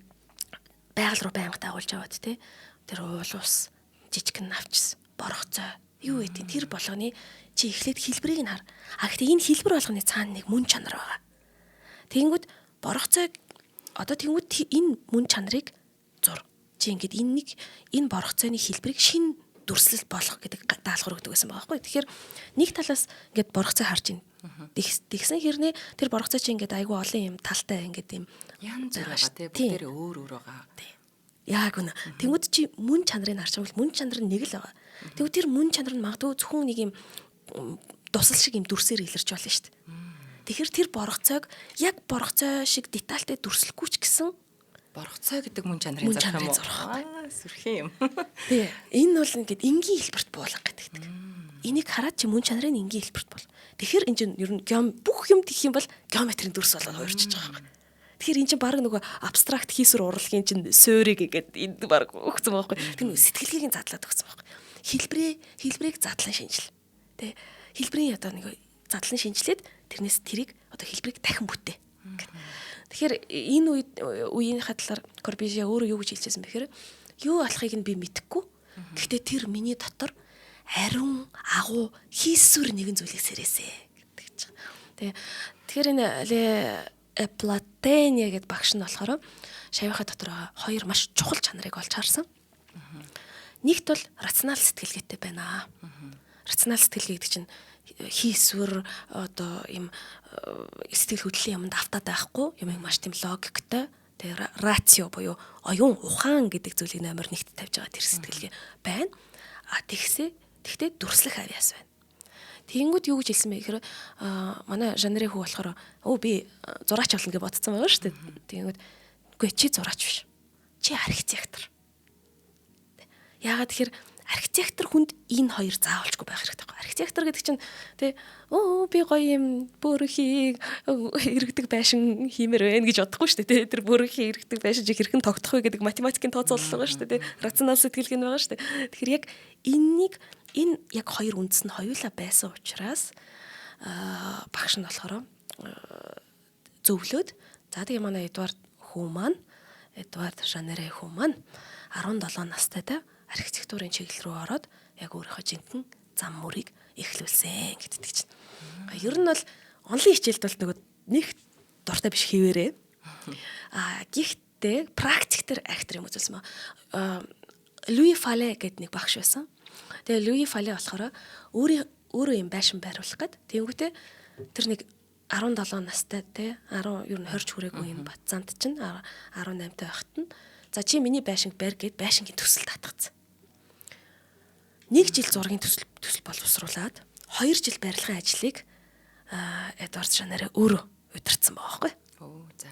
байгаль руу байнга дагуулж яваад тий. Тэр уул ус жижигхэн навчсан. Боргоцой. Юу гэдэг тэр болгоны чи эхлээд хэлбэрийг нь хар. А гэхдээ энэ хэлбэр болгоны цаана нэг мөн чанар байгаа. Тэгэнгүүт боргоцойг тэгэнгүүт энэ мөн чанарыг зур. Чи ингээд энэ боргоцойны хэлбэрийг шин дүрслэл болох гэдэг даалгавар өгдөг байсан байгаа байхгүй. Тэгэхээр нэг талаас ингээд боргоцой харж ийн. Тэгсэн хэрнээ тэр боргоцой чи ингээд айгүй олон юм талтай ингээд юм янз бүр байгаа тий бүгдээр өөр байгаа. Яг үнэ. Тэнгүүд чи мөн чанарыг харж байгаа бол мөн чанар нь нэг л байгаа. Тэгвэл тэр мөн чанар нь магадгүй зөвхөн нэг юм дусал шиг юм дүрсээр илэрч болно шүү дээ. Тэгэхээр тэр боргоцойг яг боргоцой шиг детальтай дүрслэхгүй ч гэсэн боргоцой гэдэг мөн чанарын зарах юм уу? Сүрхэн юм. Тий. Энэ бол ингээд энгийн хэлбэрт буулгах гэдэг. Энийг хараад чи мөн чанарын энгийн хэлбэрт бол. Тэгэхээр энэ чинь ер нь бүх юм гэх юм бол геометрийн дүрс болоод хуурчиж байгаа юм. Тэгэхээр энэ чинь баг нөгөө абстракт хийсвэр урлагийн чинь суурийг ингээд энд баг өгсөн байхгүй. Тэр нөгөө сэтгэлгээг задлаад өгсөн байхгүй. Хэлбэрийг задлан шинжил. Тэ хэлбэрийн одоо нэг задлан шинжилээд тэрнээс тэрийг одоо хэлбэрийг дахин бүтээ. Тэгэхээр энэ үеийнхаа талаар Корбюзье өөрөө юу гэж хэлжсэн бэ гэхээр юу болохыг нь би мэдэхгүй. Гэхдээ тэр миний дотор ариун агуу хийсвэр нэгэн зүйлийг сэрээсэ гэдэг чинь. Тэгэхээр энэ Платене гэдэг багш нь болохоор шавийнхаа дотор хоёр маш чухал чанарыг олж харсан. Нэгт бол рационал сэтгэлгээтэй байна. Рационал сэтгэлгээ гэдэг чинь хийсвэр одоо юм сэтгэл хөдлөлийн юмд автаад байхгүй юм маш тийм логиктой Тэгээ рацио буюу оюун ухаан гэдэг зүйлийг номер 1-т тавьж байгаа тэр сэтгэлгээ байна. Тэгтээ дүрслэх авьяас байна. Тэгэнгүүт юу гэж хэлсэн бэ гэхээр манай жанрын хүү болохоор би зураач болно гэж бодсон байгаа шүү дээ. Тэгэнгүүт үгүй чи зураач биш. Чи архитектор. Яагаад тэгэхээр архитектор хүнд энэ хоёр заавалчгүй байх хэрэгтэй байна. Архитектор гэдэг чинь би гоё юм бүрхийг эргэдэг байшин хиймээр байна гэж бодохгүй шүү дээ. Тэр бүрхийг эргэдэг байшин чи хэрхэн тогтох вэ гэдэг математикийн тооцоолол байгаа шүү дээ. Рационал сэтгэлгээ нь байгаа шүү дээ. Тэгэхээр яг энэ яг хоёр үндэс нь хоёулаа байсан учраас багш нь болохоор зөвлөөд за тэгээ манай Эдуард Жанерэ хүү маань 17 настайдаа архитектурын чиглэл рүү ороод яг өөрийнхөө жинхэнэ зам мөрийг эхлүүлсэн гэдэг чинь. Ер нь бол онлайн хичээлд бол нэг дуртай биш хэвээрээ. Гэхдээ практик дээр актер юм үзүүлсэн маа. Луи Фале гэдэг нэг багш байсан. Тэгээ Луи Фале болохоор өөрөө юм байшин байруулах гээд тэнгүүтээ тэр нэг 17 настай те 10 ер нь 20 хүрээгүй юм бат замд чинь 18 таа байхад нь за чи миний байшинг барь гэд байшингийн төсөл татгацсан. 1 жил зургийн төсөл боловсруулад 2 жил барилгын ажлыг Эдуард Жанерэ өөрөө удирдсан байгаа байхгүй. За.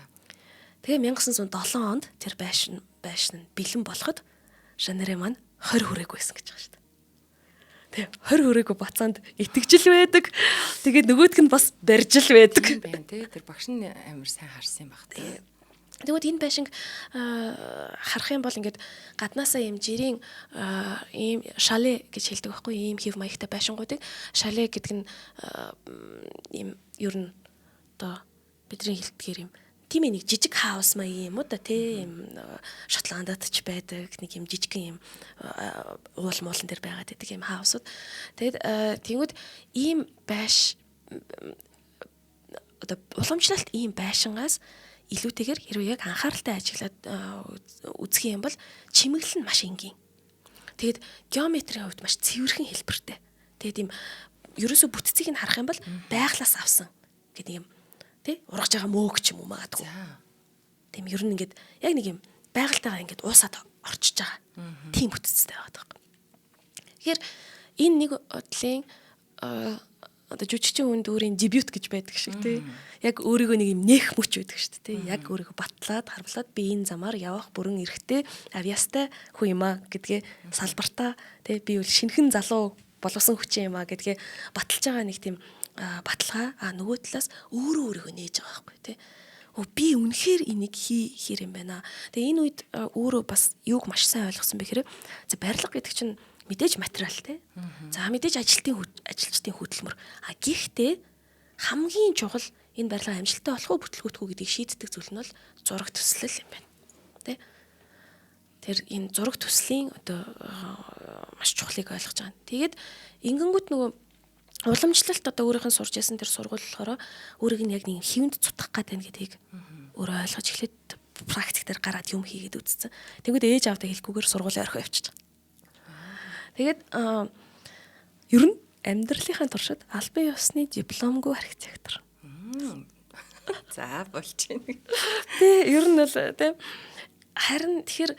Тэгээ 1907 онд тэр байшин нь бэлэн болоход Жанерэ маань 20 хүрээгүй байсан гэж байгаа шүү дээ. Тэгээ 20 хүрээгүй бацаанд итгэжл байдаг. Тэгээд нөгөөдг нь бас барьж л байдаг. Байна тий. Тэр багш нь амар сайн харсан юм баг тий. Тэгвэл энэ байшинг харах юм бол ингээд гаднаасаа ийм жирийн ийм шале гэж хэлдэг байхгүй ийм хэв маягтай байшингуудыг шале гэдэг нь ийм ер нь одоо бидний хэлдгээр юм тийм нэг жижиг хаус маяг юм уу да тийм Шотландад ч байдаг нэг юм жижигхэн юм уул муулан дээр байгаад байдаг юм хаусууд. Тэгээд тэгвэл ийм одоо уламжлалт ийм байшингаас илүүтэйгээр хэрвээ яг анхааралтай ажиглаад үзэх юм бол чимэглэл нь маш энгийн. Тэгэд геометрийн хувьд маш цэвэрхэн хэлбэртэй. Тэгэд ийм ерөөсө бүтцийг нь харах юм бол байглаас авсан гэдэг юм тий ургаж байгаа мөөг ч юм уу магадгүй. Тийм ер нь ингээд яг нэг юм байгальтайгаа ингээд уусаад орчиж байгаа. Тийм бүтцтэй байгаа байхгүй. Тэгэхээр энэ нэг бодлын одоо жүжигчийн хүнд өөрийн дебют гэж байдаг шиг тий. Яг өөрийгөө нэг юм нэх мөч байдаг шүү дээ тий. Яг өөрийгөө батлаад харвлаад би энэ замаар явах бүрэн эрхтэй авьяастай хүн юм а гэдгээ салбартаа тий би бол шинхэн залуу боловсон хүчин юм а гэдгээ баталж байгаа нэг тийм баталгаа нөгөө талаас өөрийгөө нээж байгаа байхгүй тий. Би үнэхээр энийг хийх юм байна. Тэгээ энэ үед өөрөө бас юуг маш сайн ойлгосон бэ гэхээр за барилга гэдэг чинь мэдээж материал те. За мэдээж ажилчдын хөдөлмөр. Гэхдээ хамгийн чухал энэ барилга амжилттай болох уу бүтлгүүтгүй гэдгийг шийддэг зүйл нь бол зураг төслөл юм байна. Тэ? Тэр энэ зураг төслийн одоо маш чухлыг ойлгож байгаа. Тэгээд ингэнгүүт нөгөө уламжлалт одоо өөрийнх нь сурч ясан тэр сургууль болохоор өөрийг нь яг нэг хэвэнд цутгах гэдэг гэдгийг өөрөө ойлгож эхлээд практик дээр гараад юм хийгээд үзсэн. Тэгвэл ээж аавдаа хэлэхгүйгээр сургуулийн орхио явчихсан. Тэгээд ер нь амьдралынхаа туршид албан ёсны дипломгүй архитектор. За болж байна. Тэ ер нь бол тэ харин тэгэхээр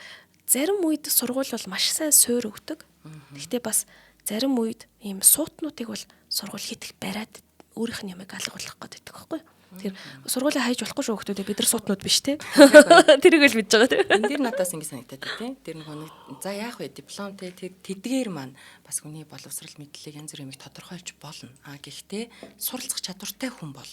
зарим үед сургууль бол маш сайн суур өгдөг. Гэхдээ бас зарим үед ийм суутнуудыг бол сургууль хит их бариад өөрийнх нь ямыг алгуулах гэдэг байхгүй. Тэр сургуулийг хайж болохгүй шүү хүмүүсээ бид нар суутнууд биш те. Тэрийг л мэдж байгаа те. Энд дэр надаас ингэ санагдаад байна те. Тэр нэг за яах вэ диплом те тэдгээр маань бас хүний боловсрал мэдлэг янз бүрийн юмыг тодорхойлж болно. Гэхдээ суралцах чадвартай хүн бол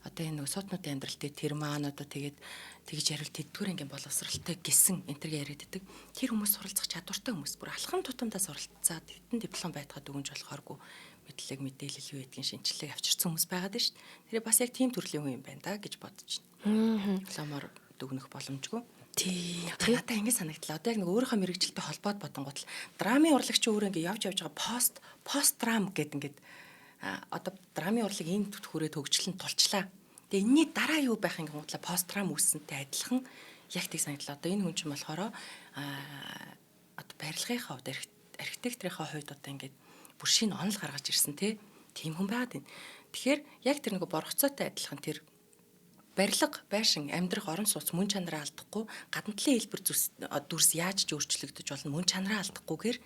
одоо энэ нэг суутнуудын амьдрал дээр тэр маань одоо тэгж ярил тэдгээр ингээм боловсралтай гисэн энтергээ яриаддаг. Тэр хүмүүс суралцах чадвартай хүмүүс бүр алхам тутамдаа суралцаад хэдэн диплом байтгаад өгөнж болохооргүй мэдлэг мэдээлэл юу гэдгийг шинжилгээ авчирсан хүмүүс байгаад байна шүү дээ. Тэр бас яг тийм төрлийн хүн юм байна да гэж бодож байна. Дипломоор дүгнэх боломжгүй. Тийм. Надад ингэ санагдлаа. Одоо яг нэг өөрийнхөө мэрэгжилтэй холбоод бодонгууд л драмын урлагч өөрөө ингэ явж байгаа пост драм гэдэг ингээд одоо драмын урлаг энэ хүрээ төгжлөн тулчлаа. Тэгээ энэний дараа юу байх ингэ гутлаа пост драм үүснэнтэй адилхан яг тийг санагдлаа. Одоо энэ хүн чинь болохоор одоо барилгынхаа хувьд архитекторынхаа хувьд одоо ингээд бүр шинэ онол гаргаж ирсэн тийм хүн байгаад байна. Тэгэхээр яг тэр нэг боргоцоотой адилхан тэр барилга, байшин, амьдрах орон сууц мөн чанараа алдахгүй, гадна талын хэлбэр дүрс яаж ч өөрчлөгдөж болно, мөн чанараа алдахгүйгээр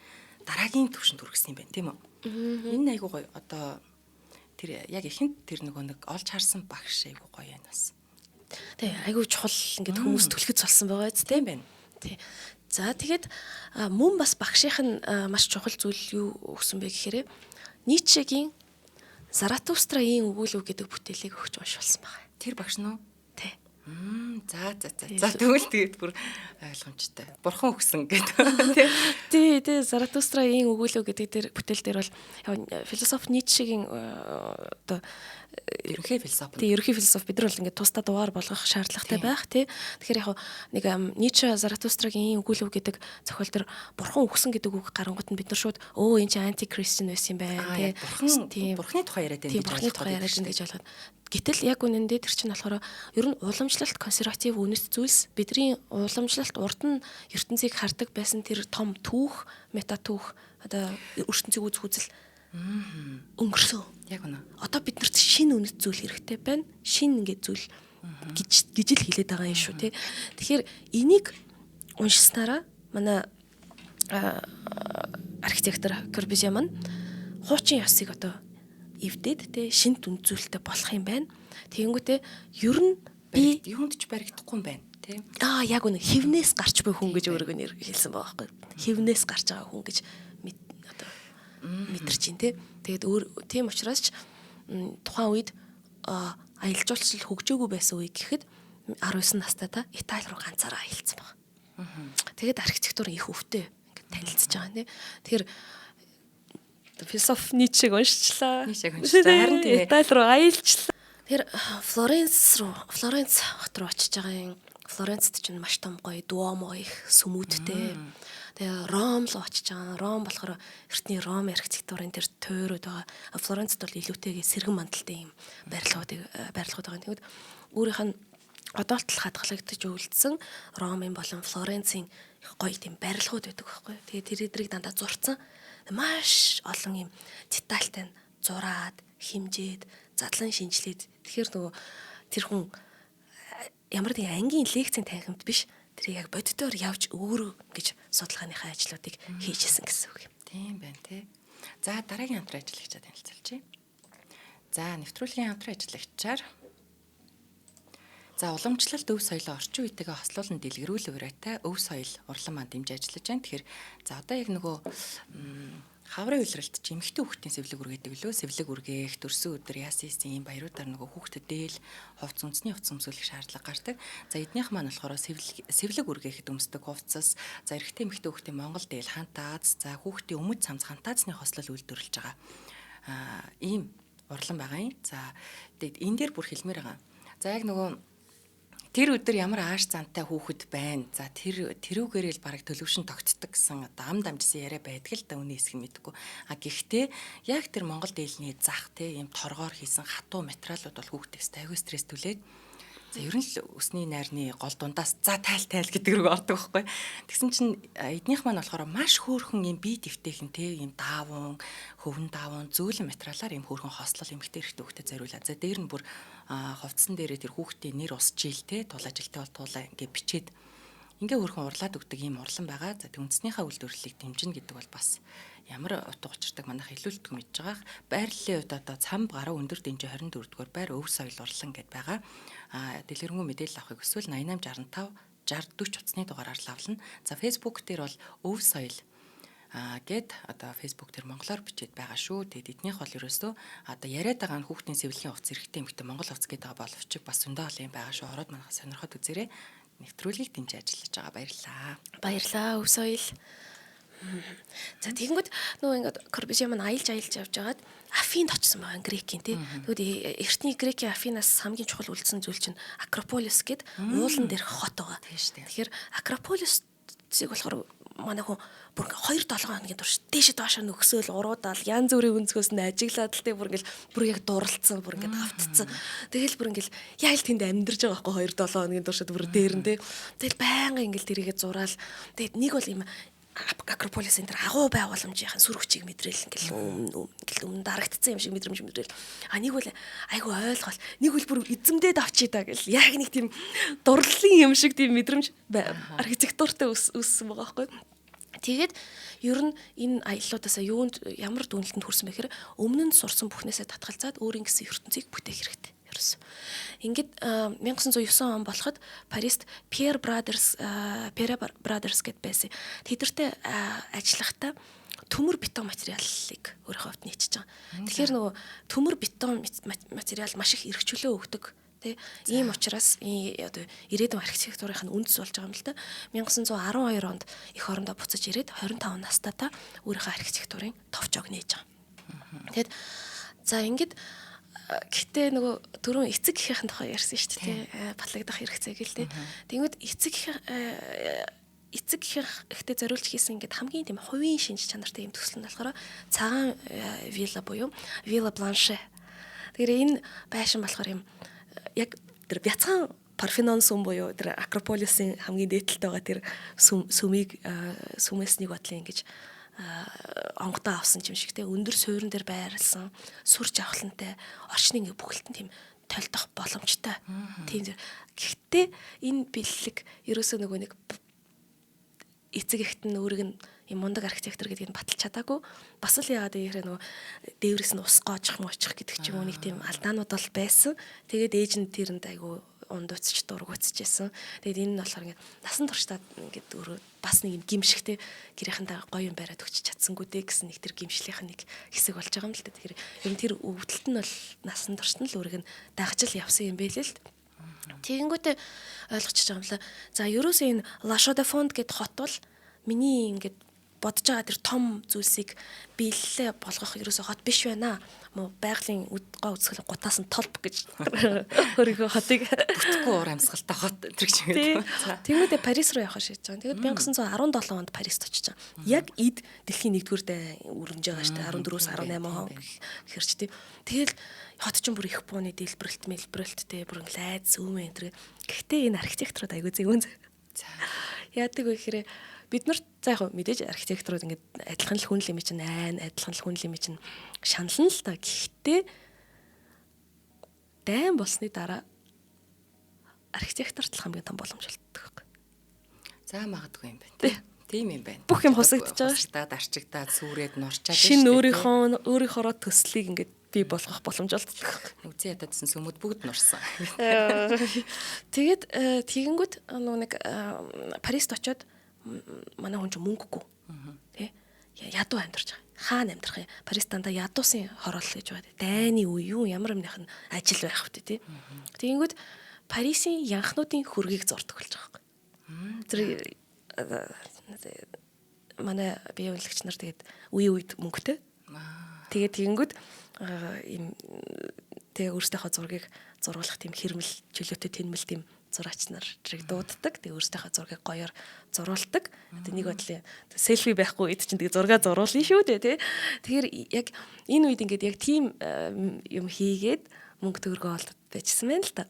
дараагийн түвшинд хүргэсэн юм байна, тийм үү? Энэ айгуу гоё. Одоо тэр яг ихэнд тэр нэг олж харсан багш айгуу гоё юм бас. Тий, айгүй чухал ингээд хүмүүс түлхэц болсон байгаа биз Тийм байна. тий. За тэгээд мөн бас багшийнх нь маш чухал зүйл юу өгсөн бэ гэхээр Ницшегийн Заратустрагийн өгүүлбэг гэдэг бүтээлийг өгч уншуулсан байгаа. Тэр багш нь уу? Тий. За. Тэгвэл тэгээд бүр ойлгомжтой. Бурхан өгсөн гэдэг. Тий, Заратустрагийн өгүүлбэг гэдэг тэр бүтээл дээр бол философи Ницшегийн одоо ерөнхий философи. Тий, ерөнхий философи бид нар бол ингээд тусдаа дугаар болгох шаардлагатай байх тий. Тэгэхээр яг нэг Ницше Заратустрагийн өгүүлбэг гэдэг зохиол төр бурхан өгсөн гэдэг үг гарангуут нь бид нар шууд энэ чинь антикристиан байсан юм байна тий. Бурханы тухай яриад байна гэж бурханы тухай яриад байна гэж ойлгоод. Гэтэл яг үнэндээ тэр чинь болохоор ер нь уламжлалт консерватив үнэт зүйлс бидний уламжлалт урд нь ертөнцийг хардаг байсан тэр том түүх, мета түүх одоо ертөнцийг үзэх үзэл өнгөрсөн. Яг үнэ. Одоо биднэрт шинэ үнэт зүйл хэрэгтэй байна. Шинэ ингээд зүйл гэж л хэлээд байгаа юм шүү тий. Тэгэхээр энийг уншсанараа манай архитектор Корбюзье маань хуучин ёсыг одоо эвдээд тий шинэ үнэт зүйлтэй болох юм байна. Тэгэнгүүтээ ер нь би юунд ч баригдахгүй юм байна тий. Яг үнэ хэвнээс гарч буй хүн гэж өөрөг нь хэлсэн байгаа байхгүй. Хэвнээс гарч байгаа хүн гэж одоо мэдэрч байна тий. Тэгээд тийм учраас ч тухайн үед аялал жуулчлал хөгжөөгүй байсан үе гэхэд 19 настай та Итали руу ганцаараа аялцсан баг. Тэгээд архитектур их өвтэй ингээд танилцж байгаа тий. Тэгэхээр философи Ницшег уншчлаа. Харин тийм Итали руу аялчлаа. Тэгэхээр Флоренц хот руу очиж байгаа юм. Флоренцд чинь маш том гоё дуомо их сүмүүдтэй. Тэгээ Ром руу очиж байгаа. Ром болохоор эртний Ром архитектурын тэр тойроод байгаа. Флоренцд бол илүүтэйгээ сэргэн мандалтай юм барилгууд байгаа. Тэгвэл өөрийнх нь одоолтол хадгалагдаж үлдсэн Ромын болон Флоренцийн гоё тийм барилгууд байдаг байхгүй. Тэгээ тэр эдрийг дандаа зурцсан. Маш олон юм детальтай нь зураад, химжээд, задлан шинжилээд. Тэгэхээр нөгөө тэр хүн ямар нэг ангийн лекцийн танхимд биш. Тэр яг боддоор явж өөрөө гэж судалгааныхаа ажлуудыг хийжсэн гэсэн үг юм. Тийм байна тий. За дараагийн хамтран ажиллагчаа танилцуулъя. За нэвтрүүлгийн хамтран ажиллагчаар уламжлалт өв соёлоо орчин үетэйгээ хослуулан дэлгэрүүлэх ураатай өв соёл урлан маань дэмжиж ажиллаж байна. Тэгэхээр одоо яг нөгөө хаврын үйлрэлт чи эмэгтэй хүүхдийн сэвлэг үргээдэг лөө сэвлэг үргээх төрсөн өдөр яасан юм баяруудаар нөгөө хүүхдэд дээл хувцс үндэсний хувцс өмсүүлэх шаардлага гардаг. За эднийх маань болохоор сэвлэг үргээхэд өмсдөг хувцас, за эрэгтэй эмэгтэй хүүхдийн Монгол дээл хантаац, за хүүхдийн өмд цамц хантаацны хослол үйлдвэрлэж байгаа. Ийм урлан байгаа юм. За тэгээд энэ дээр бүр хэлмээр байгаа. За яг нөгөө тэр өдөр ямар ааш зантай хүүхэд байна. За тэрүүгээрээ л бараг төлөвшин тогтдог гэсэн одоо ам дамжсан яриа байдаг л да үний хэсэг нь мэдэхгүй. Гэхдээ яг тэр Монгол дээлний зах те ийм торгоор хийсэн хатуу материалууд бол хүүхдээс аягүй стресс түлээд за ер нь л өсний найрны гол дундаас за тайл гэдэг рүү ордог байхгүй. Тэгсэн чинь эднийх маань болохоор маш хөөрхөн ийм бие дэвтэйхэн те ийм даавун, хөвн даавун, зөөлөн материалаар ийм хөөрхөн хослол эмхтэй эрхтэй хүүхдэд зориулаад. За дээр нь бүр хувцсан дээрээ тэр хүүхдийн нэр ус жийл те туул ажилтаа бол туулаа ингээ бичээд ингээ хөрхөн урлаад өгдөг ийм урлан байгаа. За үндэснийхээ үйлдвэрлэлийг дэмжинэ гэдэг бол бас ямар утга учиртайг манайх илүүлдэг мэдж байгаа. Байрлалын хувьд одоо цам гаруй өндөр дэмжээ 24-р байр өв соёл урлан гэд байгаа. Дэлгэрэнгүй мэдээлэл авахыг хүсвэл 8865 6040 утасны дугаараар лавлна. За Facebook дээр бол өв соёл гэд одоо Facebook дээр монголоор бичээд байгаа шүү. Тэгээд эднийх бол ерөөсөө одоо яриад байгаа нь хүүхдийн сэвлэгийн хувцс эрхтэй эмхтэй монгол хувцс гэдэг байгаа боловч бас зөндөө олон юм байгаа шүү. Ороод манайх сонирхоод үзээрэй. Нэвтрүүлгийг дэмжиж ажиллаж байгаа. Баярлалаа өв соёл. За тэгэнгүүт нөгөө ингээд Корбюзье маань аялж явж байгаад Афинд очсон байгаа Грекийн тий. Тэгвэл эртний Грекийн Афинаас хамгийн чухал үлдсэн зүйл чинь Акрополис гэд уулан дээрх хот байгаа. Тэгэхээр Акрополисыг болохоор манай хүн бүр 2-7 хоногийн турш дээшээ доошоо нөхсөөл уруудаал янз бүрийн өнцгөөс нь ажиглаад л тий бүр яг дурлцсан бүр ингээд автцсан. Тэгэл бүр ингээд яа л тэнд амьдарч байгаа байхгүй 2-7 хоногийн туршид бүр дээр нь тий. Тэгэл байнга ингээд тэрийгэ зураал. Тэгэд нэг бол юм Акрополис энэ агуу байгууламжийн сүр хүчийг мэдрээл ингээл өмнө дарагдсан юм шиг мэдрэмж мэдрээл. Нэг бол айгу ойлгол, нэг бол бүр эзэмдээд авчий даа гэл яг нэг тийм дурлалын юм шиг тийм мэдрэмж архитектуртай өссөн байгаа байхгүй. Тэгээд ер нь энэ аяллуудаасаа юунд ямар дүнэлтэнд хүрсэн бэ гэхээр өмнө нь сурсан бүхнээсээ татгалзаад өөрийн гэсэн ертөнцийг бүтээх хэрэгтэй. Ингээд 1909 он болоход Парист Pierre Brothers гэд байсан. Тэдэртэй ажиллахдаа төмөр бетон материалыг өөрийнхөө хувьд нийцэж байгаа. Тэгэхээр нөгөө төмөр бетон материал маш их эргчлөө өгдөг. Тэ ийм учраас одоо ирээдүйн архитектурын үндэс болж байгаа юм л да. 1912 онд эх орондоо буцаж ирээд 25 настайдаа өөрийнхөө архитектурын товчоог нээж байгаа. Тэгэд за ингээд гэхдээ нөгөө түрүүн эцэг гэхийн тухай ярьсан шүү дээ. Батлагдах хэрэгцээг л дээ. Тэгмэд эцэг ихтэй зориулж хийсэн ингээд хамгийн тийм хувийн шинж чанартай юм төсөл нь болохоор цагаан вилла буюу Вилла Бланше. Тэгэхээр энэ байшин болохоор юм яг тэр бяцхан Парфенон сүм буюу тэр Акрополисын хамгийн дээдэлтэй байгаа тэр сүмээс нэг бодлын ингэж онгодоо авсан юм шиг те өндөр суурин дээр байрлсан сүр жавхлантай орчны ингээ бүхэлдэн тийм толдох боломжтой. Тийм. Гэхдээ энэ бэлэг ерөөсөө нөгөө нэг эцэг эхт нь өөрийг нь юм мундаг архитектор гэдгийг нь баталж чадаагүй. Бас л яагаад гэхээр нөгөө дээврээс нь ус гоожих муучих гэдэг ч юм уу нэг тийм алдаанууд бол байсан. Тэгээд ээж нь тэрэнд айгу ундууцч дургуутсажсэн. Тэгээд энэ нь болохоор ингээд насан туршдаа ингээд өөрөө бас нэг юм гимшигтэй гэрийнхэнтэй гоё юм бариад өгч чадсангүй дээ гэсэн нэг тэр гимшлийнх нэг хэсэг болж байгаа юм л да. Тэгэхээр ер нь тэр өвдөлт нь бол насан туршид нь л өөрийг нь дагжил явсан юм бэ л л. Тэгэнгүүтээ ойлгочихж байгаа юм л. За ерөөсөө энэ La Chaux-de-Fonds гэд хот бол миний ингээд бодож байгаа тэр том зүйлсийг биелэлээ болгох ерөөсөө хот биш байна. Мөн байгалийн гоо үзэсгэлэн гутаас нь толб гэж өөрийнхөө хотыг бүтггүй уур амьсгалтай хот тэр гэж хэлдэг. Тэгмүүдээ Парис руу явах шийдэж байгаа. Тэгээд 1917 онд Парист очиж байгаа. Яг эд дэлхийн 1-р дай өрнөж байгаа шүү дээ. 14-өөс 18 он гэхэрч тийм. Тэгэл хот ч бүр их бууны дэлбэрэлттэй бүр лайз сүүмэн энэ. Гэхдээ энэ архитектурууд айгүй зэвүүн. Яадаг вэ гэхээр бид нарт за яг мэдээж архитектурууд ингээд адилхан л хүн л юм чинь адилхан л хүн л юм чинь шанална л та. Гэхдээ дайм болсны дараа архитекторт л хамгийн том боломж болдог байхгүй. За магадгүй юм байна. Тийм юм байна. Бүх юм хусагдж байгаа шүү дээ. Дарчигдаад сүрээд норчаад шин өөрийнхөө төслийг ингээд бий болгох боломж болдог. Үзэн ядадсан сүмүүд бүгд нурсан. Тэгээд тэгэнгүүт нэг Парист очоод манай хүн чинь мөнгөгүй тий ядуу амьдарч байгаа. Хаана амьдрах юм? Парис дандаа ядуусын хороол гэж байна. Дайны үе юу ямар юмных нь ажил байх вэ тий. Тэгэнгүүт Парисын янхнуудын хөргийг зурдаг болж байгаа юм. Тэр манай бие үнэлэгч нар тэгээд үе үед мөнгөтэй. Тэгээд тэгэнгүүт ийм тэгээ өөрсдийнхөө зургийг зургуулах тийм хэрмэл чөлөөтэй тэнмэл тийм зураач нар тэрийг дууддаг. Тэгээ өөрсдийнхөө зургийг гоёор зурулдаг. Тэгээ нэг бодлоо селфи байхгүй үед чинь тэгээ зургаа зуруулна шүү дээ тий. Тэгэхээр яг энэ үед ингээд яг тийм юм хийгээд мөнгө төгрөгөө олдод байжсэн байна л та.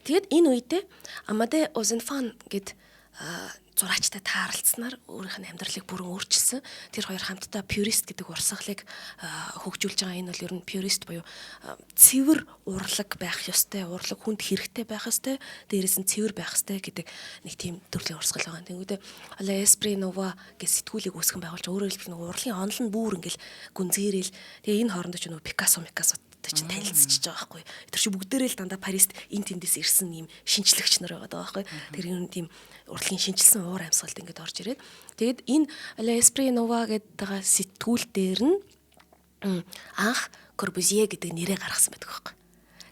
Тэгээд энэ үедээ Amédée Ozenfant гэд зураачтай тааралцснаар өөрийнх нь амьдралыг бүрэн өөрчилсөн. Тэр хоёр хамтдаа пюрист гэдэг урсгалыг хөгжүүлж байгаа. Энэ бол ер нь пюрист буюу цэвэр урлаг байх ёстой, урлаг хүнд хэрэгтэй байх ёстой, дээрээс нь цэвэр байх ёстой гэдэг нэг тийм төрлийн урсгал байгаа. Тэнгүүдээ L'Esprit Nouveau гэж сэтгүүлийг үүсгэн байгуулж өөрөөр хэлбэл урлагийн онол нь бүр ингээл гүнзгийрэл тэгээ энэ хоорондоо ч нөгөө Пикассо чинь танилцчихж байгаа байхгүй. Тэр чи бүгдээрээ л дандаа Парист энэ тэндээс ирсэн юм шинжлэгч нар байгаа байхгүй. Тэр юм тийм урлагийн шинжилсэн уур амьсгалд ингээд орж ирээд тэгээд энэ L'Esprit Nouveau гэдэг сэтгүүл дээр нь анх Corbusier гэдэг нэрээ гаргасан байдаг байхгүй.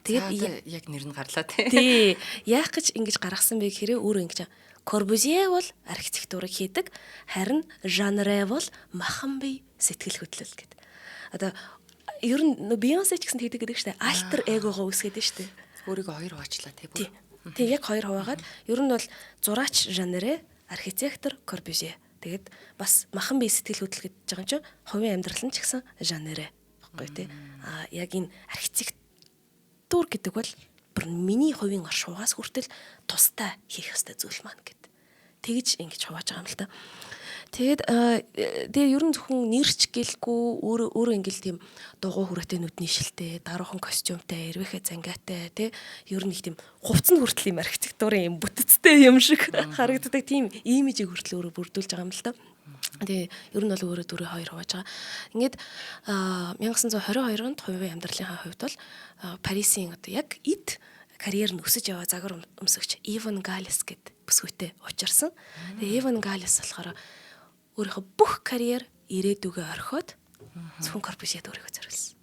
Тэгээд яг нэр нь гарлаа тий. Тий. Яах гэж ингэж гаргасан бэ гэхээр өөрөө ингэж Corbusier бол архитектурыг хийдэг, харин Jean Rey бол махан бие сэтгэл хөдлөл гэдэг. Одоо ер нь Beyoncé ч гэсэн тэгдэг гэдэг штэ. Альтер эгогоо үсгээд штэ. Өөрийгөө хоёр хуваачлаа тий. Тэг яг хоёр хуваагаад ер нь бол зураач Jean Rey, архитектор Corbusier. Тэгээд бас махан бие сэтгэл хөдлөл гэж байгаа юм чинь хувийн амьдрал нь ч гэсэн Jean Rey баггүй тий. Яг энэ архитектур гэдэг бол бүр миний хувийн оршуугаас хүртэл тустай хийх ёстой зүйл маань гэд. Тэгж ингэж хувааж байгаа юм л та. Тэгээ ер нь зөвхөн нэрч гэлгүй өөрөө ингээл тийм дугуй хүрээтэй нүдний шилтэй, даруухан костюмтай, эрвэхэ зангаатай тий ер нь их тийм хувцас хүртэл юм архитектурын юм бүтцтэй юм шиг харагддаг тийм имижийг хүртэл өөрөө бүрдүүлж байгаа юм л та. Тэгээ ер нь бол өөрөө дүрээ хоёр хувааж байгаа. Ингээд 1922 онд хувийн амьдралынхаа хувьд бол Парисын одоо яг эд карьер нь өсөж яваа загвар өмсөгч Иван Галес гэд бүсгүйтэй учирсан. Тэгээ Иван Галес болохоор өөрийнхөө бүх карьер ирээдүгөө орхиод зөвхөн Корбюзьед өөрийгөө зориулсан.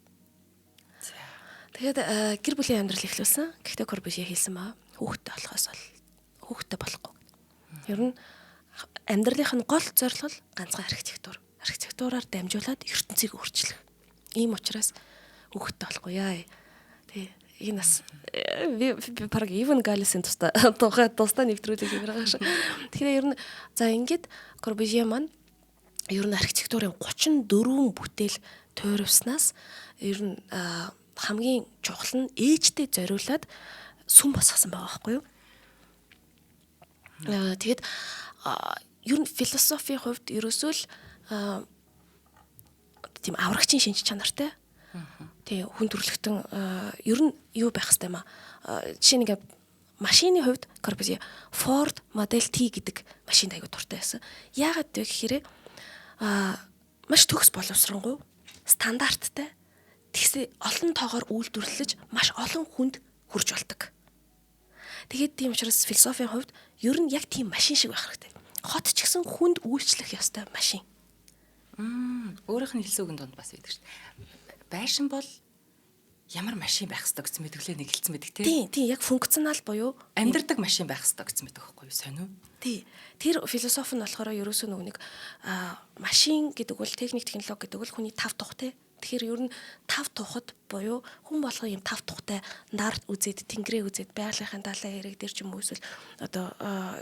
Тэгээд гэр бүлийн амьдрал эхлүүлсэн. Гэхдээ Корбюзье хэлсэн баа хүүхдтэй болохоос бол хүүхдтэй болохгүй. Ер нь амьдралынх нь гол зорилго ганцхан архитектур. Архитектураар дамжуулаад ертөнцийг өөрчлөх. Ийм учраас хүүхдтэй болохгүй яа. Тэгээ энэ бас би параг Иван Галесийн тусдаа нэвтрүүлэг юм байгаа шүү. Тэгэхээр ер нь за ингээд Корбюзье маань ер нь архитектурын 34 бүтээл туйрвснаас ер нь хамгийн чухал нь ээжтэй зориулаад сүм босгосон байгаа байхгүй юу? Тэгээд ер нь философийн хувьд ерөөсөө л тийм аврагчийн шинж чанартай. Тэгээ хүн төрөлхтөн ер нь юу байх хэвтэй маа. Жишээ нэг машины хувьд Corbusier Ford Model T гэдэг машинд аягүй дуртай байсан. Яагаад вэ гэхээр маш төгс боловсронгуй, стандарттай, тэгсээ олон тоогоор үйлдвэрлэж маш олон хүнд хүрж болдог. Тэгээд тийм учраас философийн хувьд ер нь яг тийм машин шиг байх хэрэгтэй. Хот ч гэсэн хүнд үйлчлэх ёстой машин. Өөрийнх нь хэлсэн үгэнд донд бас байдаг шүү дээ. Байшин бол ямар машин байх ёстой гэсэн мэдгэлээ нэг хэлсэн байдаг тийм. Тийм, яг функционал буюу амьдардаг машин байх ёстой гэсэн мэддэг байхгүй юу? Сонио. Тий. Тэр философи нь болохоор ерөөсөө нэг машин гэдэг бол техник технологи гэдэг бол хүний тав тухтай. Тэгэхээр ер нь тав тухад буюу хүн болгоо юм тав тухтай нар үзээд тэнгэрээ үзээд байгалийнхын далайн хэрэг дээр ч юм уу эсвэл одоо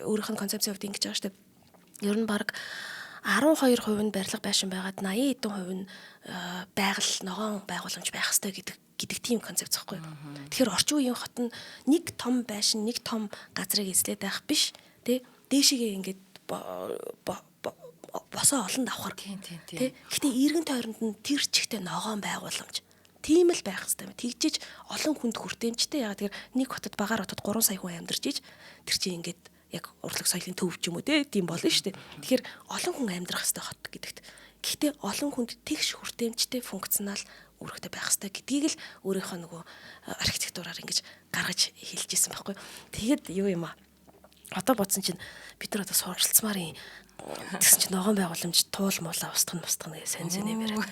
өөрийнх нь концепцийн хувьд ингэж байгаа шүү дээ. Ер нь баг 12% нь барилга байшин байгаад 80% нь байгаль ногоон байгууламж байх хэрэгтэй гэдэг тийм концепц байхгүй юу. Тэгэхээр орчин үеийн хот нь нэг том байшин, нэг том газрыг эзлээд байх биш. Тэ дээшигээ ингээд босоо олон давхар. Тийм. Гэхдээ эргэн тойронд нь тэр чигтээ ногоон байгууламж. Тийм л байх хэрэгтэй. Тэгжиж олон хүнд хүртээмжтэй. Яг тэр нэг хотод багаар хотод 3 сая хүн амьдарч иж тэр чинь ингээд яг урлаг соёлын төв ч юм уу тийм болно шүү дээ. Тэгэхээр олон хүн амьдрах хэрэгтэй хот гэдэгт. Гэхдээ олон хүнд тэгш хүртээмжтэй функционал үүрэгтэй байх хэрэгтэй гэдгийг л өөрийнхөө нөгөө архитектураар ингэж гаргаж хэлж ирсэн байхгүй. Тэгэд юу юм аа. Одоо бодсон чинь бид нар одоо сургалтсмаар юм. Тэгсэн чинь ногоон байгууламж туул муулаа устгах нэг сонь юм яриад.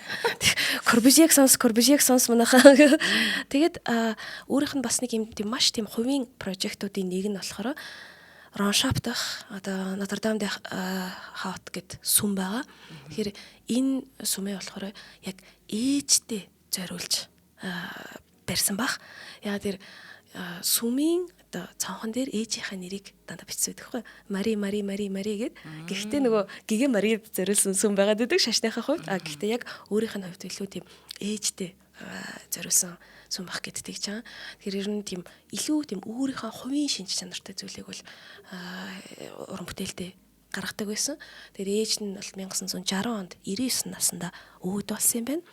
Corbusier сонс манайхаа. Тэгээд өөрийнх нь бас нэг юм тийм маш тийм хувийн прожектуудын нэг нь болохоор Роншап дах одоо Нотр-Дам дах хаут гэд сүм байгаа. Тэгэхээр энэ сүмээ болохоор яг ээжтэй зориулж барьсан бах. Яг тэр сүмийн одоо цонхон дээр ээжийнхээ нэрийг дандаа бичсэн байдаг байхгүй. Мари гэд. Гэхдээ нөгөө Гигэ Мари зориулсан сүм байгаад байдаг шашныхаа хувьд. Гэхдээ яг өөрийнх нь хувьд илүү тийм ээжтэй зориулсан сүм бах гэдгийг чам. Тэгэхээр ер нь тийм илүү тийм өөрийнхөө хувийн шинж чанартай зүйлийг бол уран бүтээлтэй гаргадаг байсан. Тэр ээж нь бол 1960 онд 99 наснда өвөд болсон юм байна.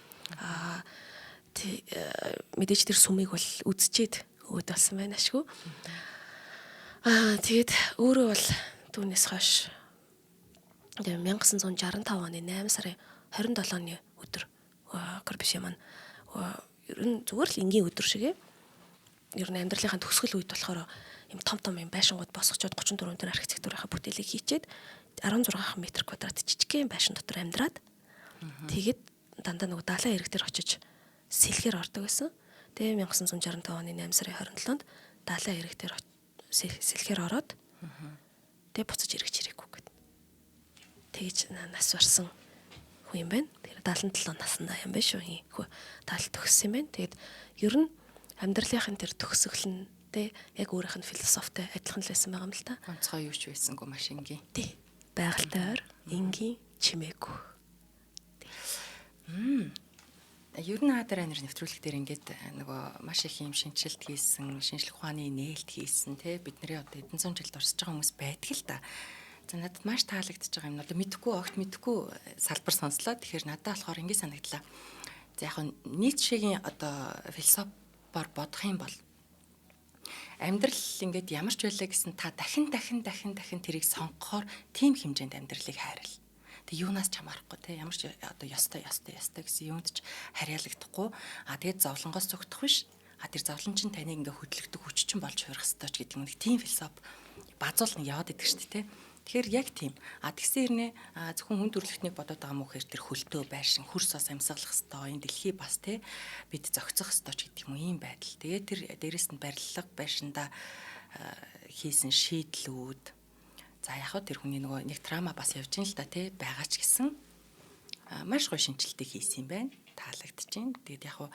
Мэдээж тэр сүмийг бол үзчихэд өвөд болсон байна ашгүй. Тэгээд өөрөө бол түүнээс хойш 1965 оны 8 сарын 27-ны өдөр Corbusier маань ер нь зүгээр л энгийн өдөр шиг ер нь амьдралынхаа төгсгөл үед болохоор юм том юм байшингууд босгочод 34 төр архитектурынхаа бүтээлийг хийчээд 16 м квадрат жижигхэн байшин дотор амьдраад тэгээд дандаа нөгөө далайн эрэг дээр очиж сэлгээр ордог байсан. Тэгээ 1965 оны 8 сарын 27-нд далайн эрэг дээр сэлгээр ороод тэгээ буцаж эргэж ирээгүй гэд. Тэгэж нас барсан хүн юм байна. Тэр 77 наснда юм байна шүү. Хөө тал төгссөн юм байна. Тэгээд ер нь амьдралынхын тэр төгсгөл нь тэ яг өөрийнх нь философитой адилхан л байсан байгаа юм л та. Ганцхан юу ч байсангүй машингийн. Тий. Байгальтай ойр, энгийн чимээгүй. Ер нь Адар анир нэвтрүүлэг дээр ингээд нөгөө маш их юм шинжилт хийсэн, шинжлэх ухааны нээлт хийсэн тий бидний одоо эдэн зуун жилд орсож байгаа хүмүүс байдаг л та. За надад маш таалагдж байгаа юм. Одоо мэдхгүй огт мэдхгүй салбар сонслоо. Тэгэхээр надад болохоор ингэ санагдлаа. За яг Ницшегийн одоо философиор бодох юм бол амьдрал ингээд ямар ч байлаа гэсэн та дахин тэрийг сонгохоор тийм хэмжээнд амьдралыг хайрал. Тэг юунаас ч хамаарахгүй те ямар ч одоо ёстой гэсэн юунд ч харьяалагдахгүй. Тэгээд зовлонгоос цогтох биш. Тэр зовлон чинь таныг ингээ хөдлөгдөг хүч чинь болж хувирах ёстой ч гэдэг нэг тийм философи базуулна яваад идэг шүү дээ те. Тэгэхээр яг тийм. Тэгсэн хэрнээ зөвхөн хүн төрөлхтнийг бодоод байгаа мөн хэр тэр хөлтөө байшин хөрс бас амьсгалах ёстой. Энэ дэлхий бас те бид зохицох ёстой ч гэдэг юм ийм байдал. Тэгээд тэр дээрэс нь барилга байшинда хийсэн шийдлүүд. За яг хөө тэр хүний нөгөө нэг трама бас явж ин л да те байгаа ч гэсэн маш гоё шинжилтийг хийсэн юм байна. Таалагдчихээн. Тэгээд яг хөө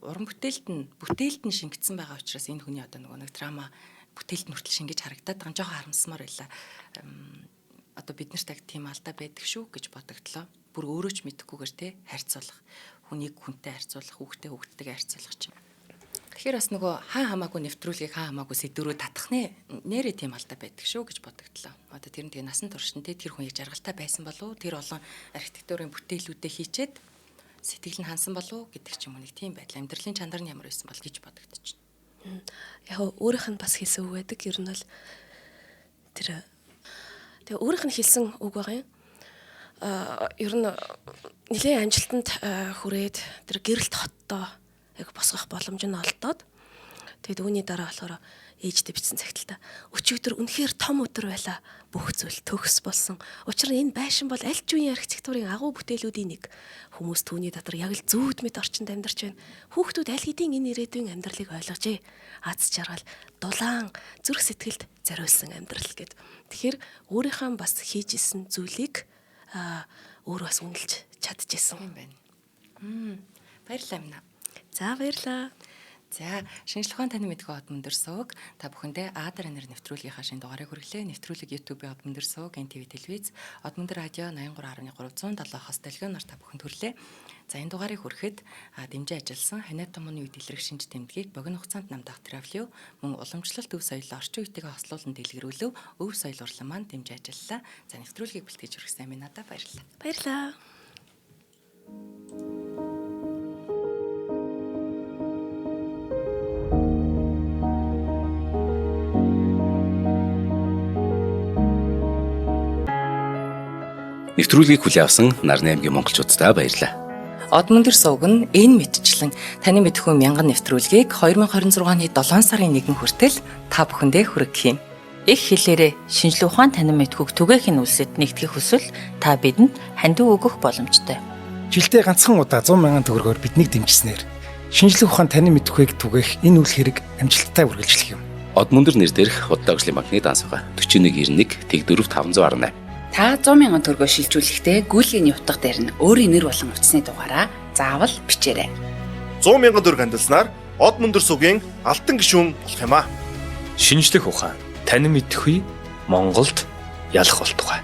уран бүтээлд нь шингэсэн байгаа учраас энэ хүний одоо нөгөө нэг трама бүтээлд нь хүртэл шингэж харагдаад байгаа. Жохоо харамсмаар байлаа. Одоо бид нарт яг тийм алдаа байдаг шүү гэж бодогдлоо. Бүр өөрөө ч мэдэхгүйгээр те харьцуулах. Хүнийг хүнтэй харьцуулах, хүүхдтэйгээ харьцуулах чинь. Тэгэхээр бас нөгөө хаа хамаагүй нэвтрүүлгийг хаа хамаагүй сэдвэрүү татах нэрээ тийм алдаа байдаг шүү гэж бодогдлоо. Одоо тэр нь тэгээ насан туршид те тэр хүн яг жаргалтай байсан болов уу? Тэр олон архитектурын бүтээлүүдээ хийчээд сэтгэл нь хансан болов уу гэдэг ч юм уу нэг тийм байдал. Амьдралын чанар нь ямар байсан бол гэж бодогдож байна. Яг өөрийнх нь бас хэлсэн үг байдаг. Ер нь бол тэр тэгээ өөрийнх нь хэлсэн үг байгаа юм. Ер нь нэлээд амжилтанд хүрээд тэр гэрэлт хоттоо яг босгох боломж нь олдоод тэгээд үүний дараа болохоор ээжтэй бичсэн цагталтаа өчигдөр үнэхээр том өдөр байла, бүх зүйл төгс болсон. Учир нь энэ байшин бол аль ч үеийн архитектурын агуу бүтээлүүдийн нэг. Хүмүүс түүний дотор яг л зүүд мэд орчинд амьдарч байна. Хүүхдүүд аль хэдийн энэ ирээдүйн амьдралыг ойлгожээ. Аз жаргал, дулаан, зүрх сэтгэлд зориулсан амьдрал гэд. Тэгэхээр өөрийнхөө бас хийж исэн зүйлийг өөр бас үнэлж чадчихсан юм байна. Баярлалаа минь. За баярлалаа. За шинжлэх ухааны таны мэдгүй од мөндөр сууг та бүхэндээ Адар анир нэвтрүүлгийнхаа шинэ дугаарыг хүргэлээ. Нэвтрүүлэг YouTube-ийн од мөндөр сууг, NTV телевиз, од мөндөр радио 83.307 хос долгионоор та бүхэнд хүрлээ. За энэ дугаарыг хүрэхэд дэмжиж ажилласан Ханиа Томооны үед илрэх шинж тэмдгийг богино хугацаанд намдаах Travelio мөн уламжлалт өв соёлоо орчин үетэйгээ хослуулан дэлгэрүүлв өв соёл урлан маань дэмжиж ажиллалаа. За нэвтрүүлгийг бэлтгэж хүргэсэн амин надаа баярлалаа. Баярлалаа. Нэвтрүүлгийг хүлээн авсан Нарны аймгийн монголчуудаа баярлалаа. Од мөндөр сууг нь энэ мэдчлэн таны мэдхүй мянган нэвтрүүлгийг 2026 оны 7 сарын 1 хүртэл та бүхэндээ хүргэх юм. Их хэлээрээ шинжлэх ухаан танин мэдхүйг түгээхийн үлсэд нэгтгэх хүсвэл та бидэнд хандив өгөх боломжтой. Жилдээ ганцхан удаа 100,000 төгрөгөөр биднийг дэмжснээр шинжлэх ухаан танин мэдхүйг түгээх энэ үйл хэрэг амжилттай үргэлжлэх юм. Од мөндөр нэр дээрх Удаагийн банкны дансгаа 4191 тэг 4518 Та 100,000 төгрөгөөр шилжүүлэхдээ гүйлгээний утга дээр нь өөрийн нэр болон утасны дугаараа заавал бичээрэй. 100,000 төгрөг хандалснаар Од мөндөр суугийн алтан гишүүн болох юм а. Шинжлэх ухаан танин мэдхгүй Монголд ялах болтугай.